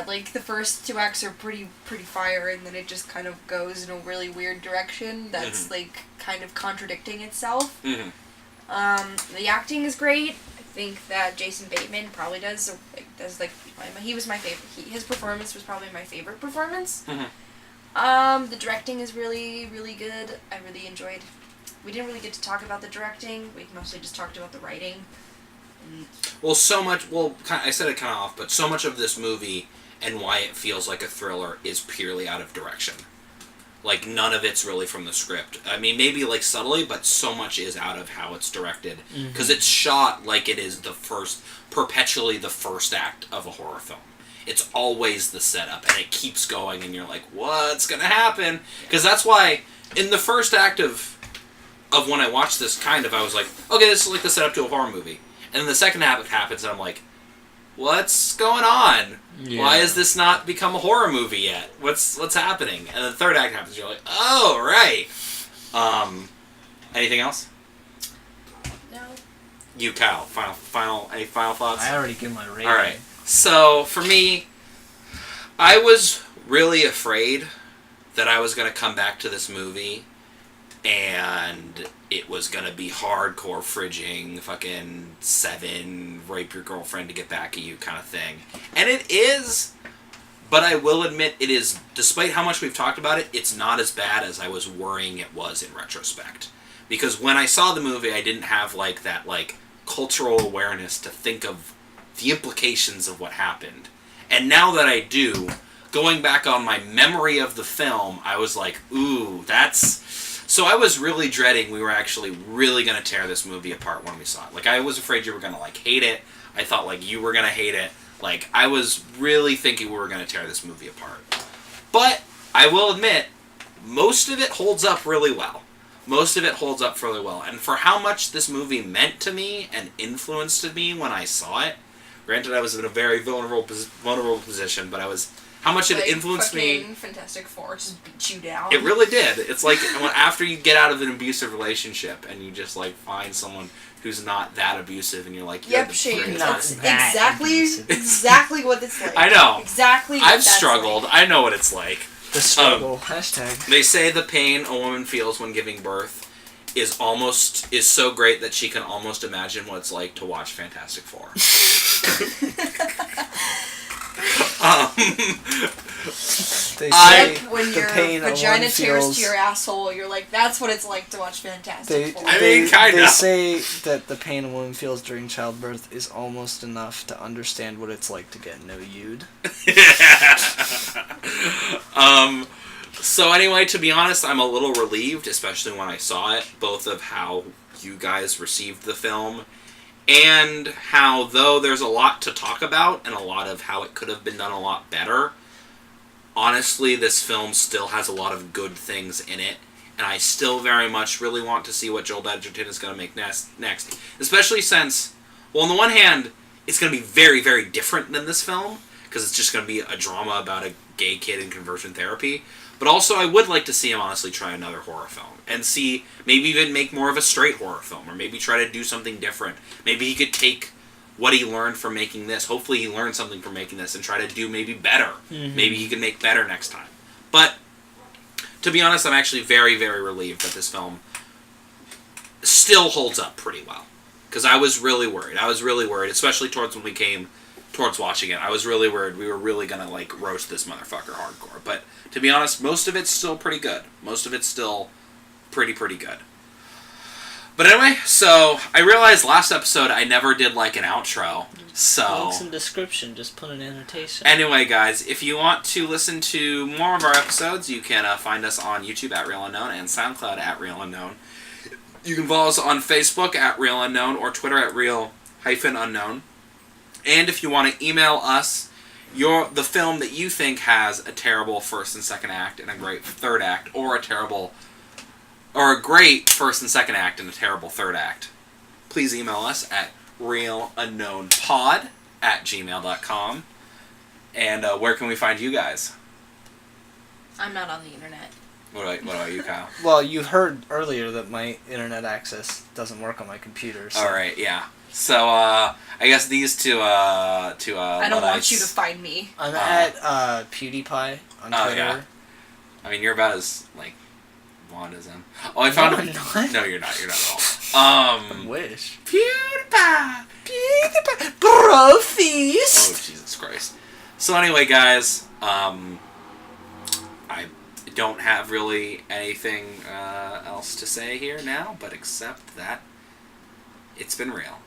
Like the first two acts are pretty fire, and then it just kind of goes in a really weird direction that's like kind of contradicting itself. Mm-hmm. The acting is great. I think that Jason Bateman probably he was my favorite. His performance was probably my favorite performance. Mm-hmm. The directing is really, really good. I really enjoyed. We didn't really get to talk about the directing. We mostly just talked about the writing. Well, so much. Well, I said it kind of off, but so much of this movie and why it feels like a thriller is purely out of direction. Like, none of it's really from the script. I mean, maybe like subtly, but so much is out of how it's directed because it's shot like it is perpetually the first act of a horror film. It's always the setup, and it keeps going, and you're like, what's gonna happen? Because that's why, in the first act of when I watched this, I was like, okay, this is like the setup to a horror movie. And then the second act happens, and I'm like, what's going on? Yeah. Why has this not become a horror movie yet? What's happening? And the third act happens, you're like, oh, right. Anything else? No. You, Kyle, any final thoughts? I already gave my rating. All right. So, for me, I was really afraid that I was going to come back to this movie and it was going to be hardcore fridging, fucking 7, rape your girlfriend to get back at you kind of thing. And it is, but I will admit it is, despite how much we've talked about it, it's not as bad as I was worrying it was in retrospect. Because when I saw the movie, I didn't have that cultural awareness to think of the implications of what happened. And now that I do, going back on my memory of the film, I was like, ooh, that's... So I was really dreading we were actually really going to tear this movie apart when we saw it. I was afraid you were going to, hate it. I thought, you were going to hate it. I was really thinking we were going to tear this movie apart. But, I will admit, most of it holds up really well. And for how much this movie meant to me and influenced me when I saw it, granted, I was in a very vulnerable position, but I was how much it influenced me. Fantastic Four just beat you down. It really did. It's like after you get out of an abusive relationship and you just like find someone who's not that abusive, and you're like, yep, Shane, that's exactly what it's like. I know. Exactly. I've struggled. Like. I know what it's like. The struggle. Hashtag. They say the pain a woman feels when giving birth is so great that she can almost imagine what it's like to watch Fantastic Four. They say when your vagina tears to your asshole, you're like, that's what it's like to watch Fantastic Four. Kinda. They say that the pain a woman feels during childbirth is almost enough to understand what it's like to get no you'd. So anyway, to be honest, I'm a little relieved, especially when I saw it, both of how you guys received the film, and how, though there's a lot to talk about, and a lot of how it could have been done a lot better, honestly, this film still has a lot of good things in it, and I still very much really want to see what Joel Edgerton is going to make next. Especially since, well, on the one hand, it's going to be very, very different than this film, because it's just going to be a drama about a gay kid in conversion therapy. But also, I would like to see him honestly try another horror film. And see, maybe even make more of a straight horror film. Or maybe try to do something different. Maybe he could take what he learned from making this. Hopefully he learned something from making this and try to do maybe better. Mm-hmm. Maybe he can make better next time. But, to be honest, I'm actually very, very relieved that this film still holds up pretty well. Because I was really worried. Especially towards when we came towards watching it. I was really worried we were really going to, like, roast this motherfucker hardcore. But, to be honest, most of it's still pretty good. Most of it's still pretty good. But anyway, so I realized last episode I never did, like, an outro. So links in description, just put an annotation. Anyway, guys, if you want to listen to more of our episodes, you can find us on YouTube at Real Unknown and SoundCloud at Real Unknown. You can follow us on Facebook at Real Unknown or Twitter at Real-Unknown. And if you want to email us the film that you think has a terrible first and second act and a great third act, or a great first and second act and a terrible third act, please email us at realunknownpod@gmail.com. And where can we find you guys? I'm not on the internet. What about you, Kyle? Well, you heard earlier that my internet access doesn't work on my computer. So. All right, yeah. So, I guess these two, I don't want you to find me. I'm at PewDiePie on Twitter. Yeah. I mean, you're about as, like, blonde as him. Oh, I found him. No, you're not. You're not at all. I wish. PewDiePie! Brofeast! Oh, Jesus Christ. So anyway, guys, I don't have really anything else to say here now, but except that it's been real.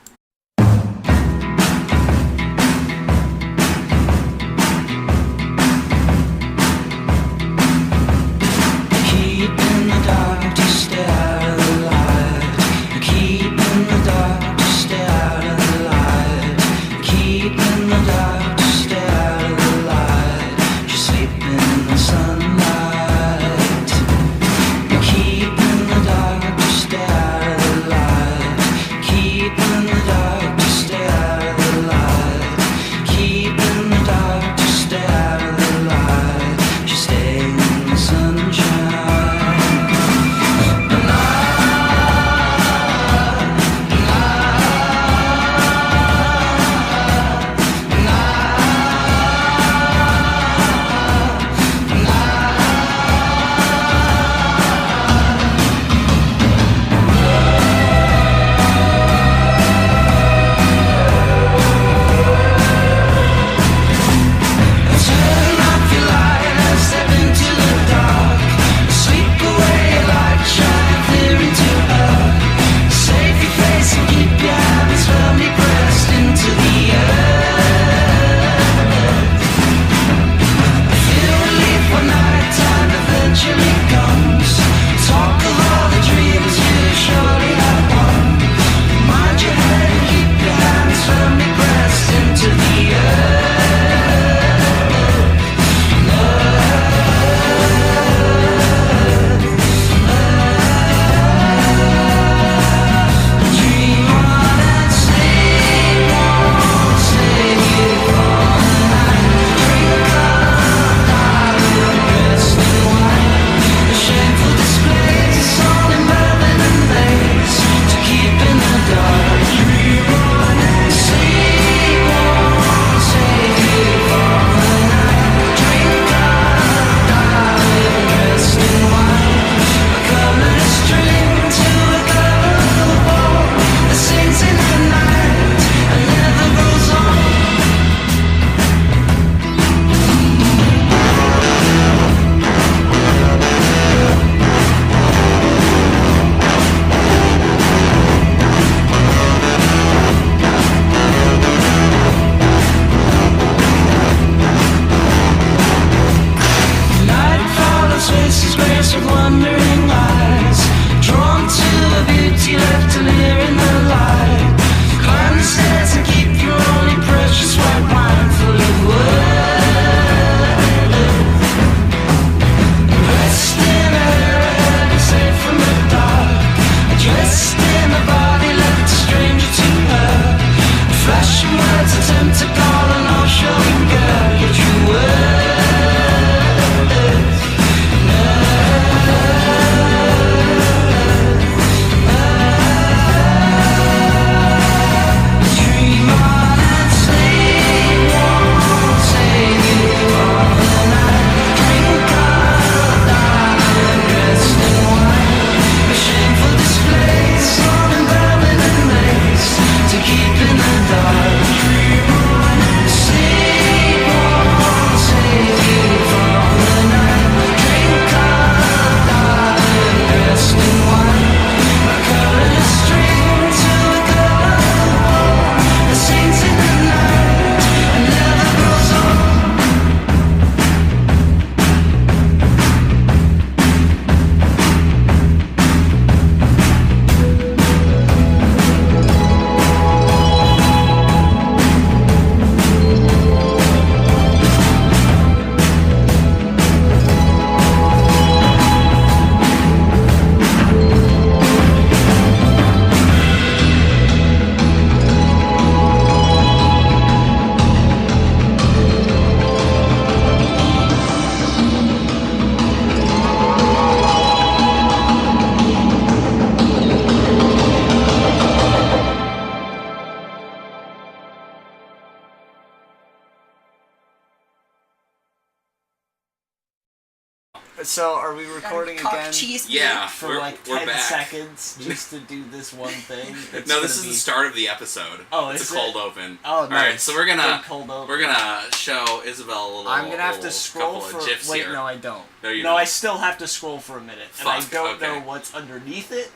So, are we recording again? Yeah, for like 10 seconds just to do this one thing? No, this is the start of the episode. Oh, it's a cold open. Oh, nice. All right, so we're gonna show Isabel a little. I'm gonna have to scroll for. Wait, here. No, I don't. No, you don't. I still have to scroll for a minute, and I don't know what's underneath it.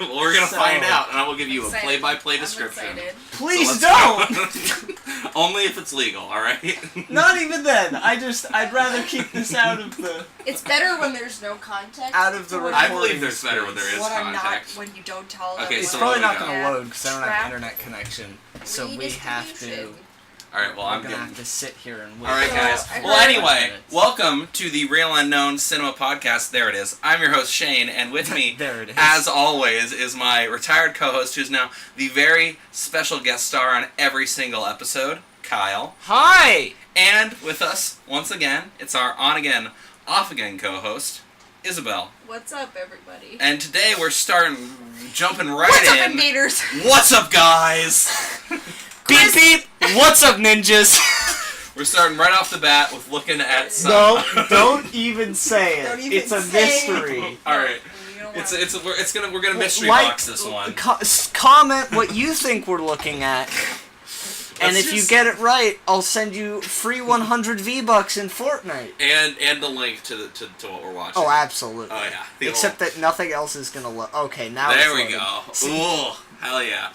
Well, we're gonna find out, and I will give you a play-by-play description. Please don't. Only if it's legal, all right? Not even then. I'd rather keep this out of the. It's better when there's no context. Out of the. I believe there's better when there is what context. When you don't tell. Okay, it's so probably not going to load because I don't have internet connection. So we have to. All right, well, I'm gonna have to sit here and wait. All right, guys. Well, anyway, welcome to the Real Unknown Cinema Podcast. There it is. I'm your host Shane, and with me, there it is. As always, is my retired co-host, who's now the very special guest star on every single episode, Kyle. Hi. And with us once again, it's our on-again, off-again co-host, Isabel. What's up, everybody? And today we're jumping right What's in. What's up, invaders? What's up, guys? Beep beep! What's up, ninjas? We're starting right off the bat with looking at some... No, don't even say it. It's a mystery. All right. We're gonna mystery box this one. Comment what you think we're looking at. And if you get it right, I'll send you free 100 V-Bucks in Fortnite. And the link to what we're watching. Oh, absolutely. Oh yeah. Except that nothing else is gonna look. Okay, now there we go. Ooh, hell yeah.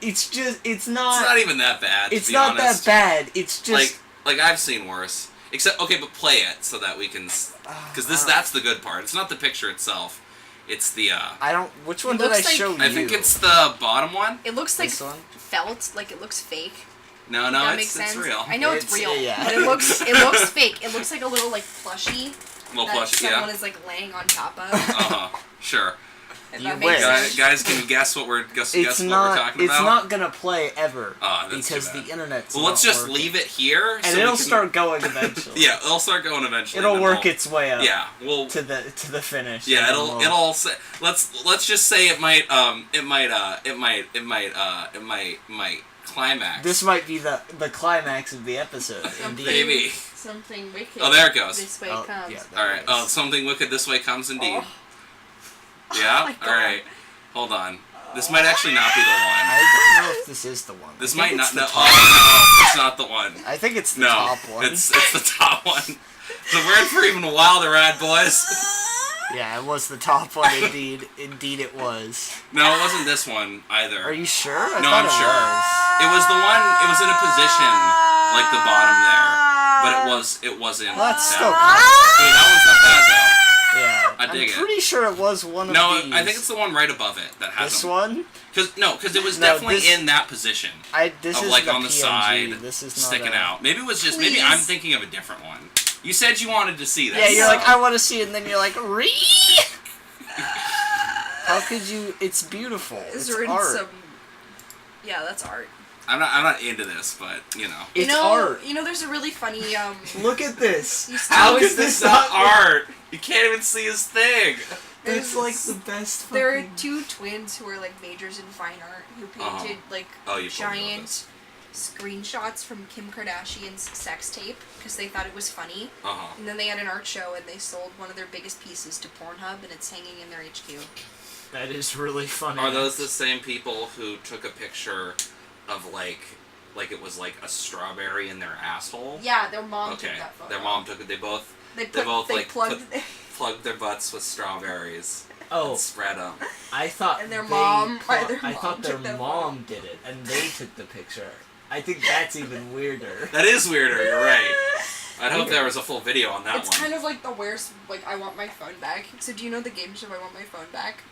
It's not. It's not even that bad. It's not that bad. It's just like I've seen worse. Except but play it so that we can, because that's the good part. It's not the picture itself. It's the. I don't. Which one did I show you? I think it's the bottom one. It looks like felt, like it looks fake. No, it's real. I know it's real, yeah. but it looks fake. It looks like a little like plushie. Someone is like laying on top of. Sure. You wish. Guys, can you guess what we're talking about? It's not gonna play ever because the internet's. Well, let's just leave it here, and it'll start going eventually. Yeah, it'll start going eventually. It'll work its way up. Yeah, to the finish. Yeah, it'll say. Let's just say it might climax. This might be the climax of the episode. Indeed. Maybe. Something wicked. Oh, there it goes. This way comes. Yeah, all right. Oh, something wicked this way comes indeed. Yeah? Alright. Hold on. This might actually not be the one. I don't know if this is the one. This might not. No, it's not the one. I think it's the top one. It's the top one. So we're in for even wilder ride, boys. Yeah, it was the top one, indeed. Indeed it was. No, it wasn't this one either. Are you sure? I'm sure. It was the one, it was in a position like the bottom there. But it wasn't. Well, that's still that one's not bad though. Yeah, I'm pretty sure it was one of these. No, I think it's the one right above it that has this one. Because it was definitely in that position. This is like the on the PNG. side, this is sticking out. Maybe it was just. Maybe I'm thinking of a different one. You said you wanted to see this. Yeah, you're like, I want to see it, and then you're like, How could you? It's beautiful. It's art. Yeah, that's art. I'm not into this, but you know. It's art. You know, there's a really funny. Look at this. How is this not art? You can't even see his thing. It's like the best. There are two twins who are like majors in fine art who painted giant screenshots from Kim Kardashian's sex tape because they thought it was funny. And then they had an art show and they sold one of their biggest pieces to Pornhub and it's hanging in their HQ. That is really funny. Are those the same people who took a picture of like it was like a strawberry in their asshole? Yeah, their mom took that photo. Their mom took it. They both plugged their butts with strawberries. Oh, and spread them. I thought and their mom. I thought their mom did it, and they took the picture. I think that's even weirder. That is weirder. You're right. I'd hope there was a full video on that one. It's kind of like the worst. Like I want my phone back. So do you know the game show I Want My Phone Back?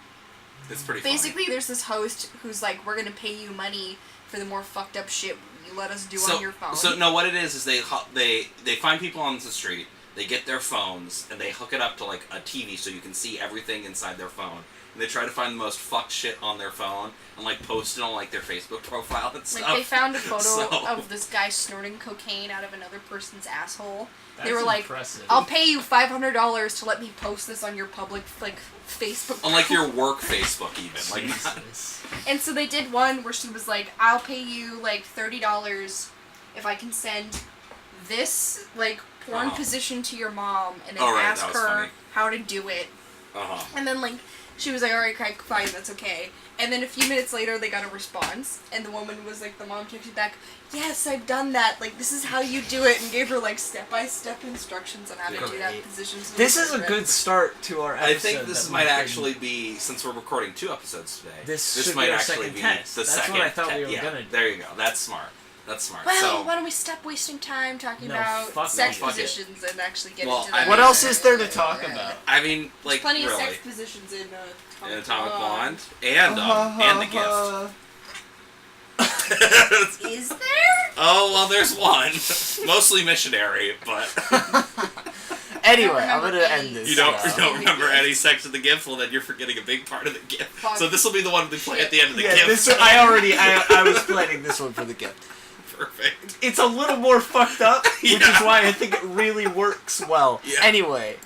It's pretty. Basically, there's this host who's like, we're gonna pay you money for the more fucked up shit you let us do on your phone. So no, what it is they find people on the street. They get their phones and they hook it up to like a TV so you can see everything inside their phone. And they try to find the most fucked shit on their phone and like post it on like their Facebook profile and stuff. Like they found a photo of this guy snorting cocaine out of another person's asshole. They were like, impressive. I'll pay you $500 to let me post this on your public like Facebook. On like your work Facebook even. And so they did one where she was like, I'll pay you like $30 if I can send this like porn position to your mom, and then ask her funny. how to do it. And then like she was like, all right, fine, that's okay. And then a few minutes later, they got a response, and the woman was like, the mom texted back, yes, I've done that, like, this is how you do it, and gave her, like, step-by-step instructions on how to do that position. So this is a good start to our episode. I think this might actually be, since we're recording 2 episodes today, this might actually be the second. That's what I thought we were going to do. There you go, that's smart. That's smart. Well, so, why don't we stop wasting time talking about sex positions and actually get into that? What else is there to talk about? I mean, like, there's plenty of sex positions in Atomic Blonde and The Gift. Is there? Oh, well, there's one. Mostly missionary, but... Anyway, I'm going to end this. You don't remember any sex in The Gift? Well, then you're forgetting a big part of The Gift. So this will be the one we play at the end of The Gift. I was planning this one for The Gift. Perfect. It's a little more fucked up, which is why I think it really works well. Yeah. Anyway,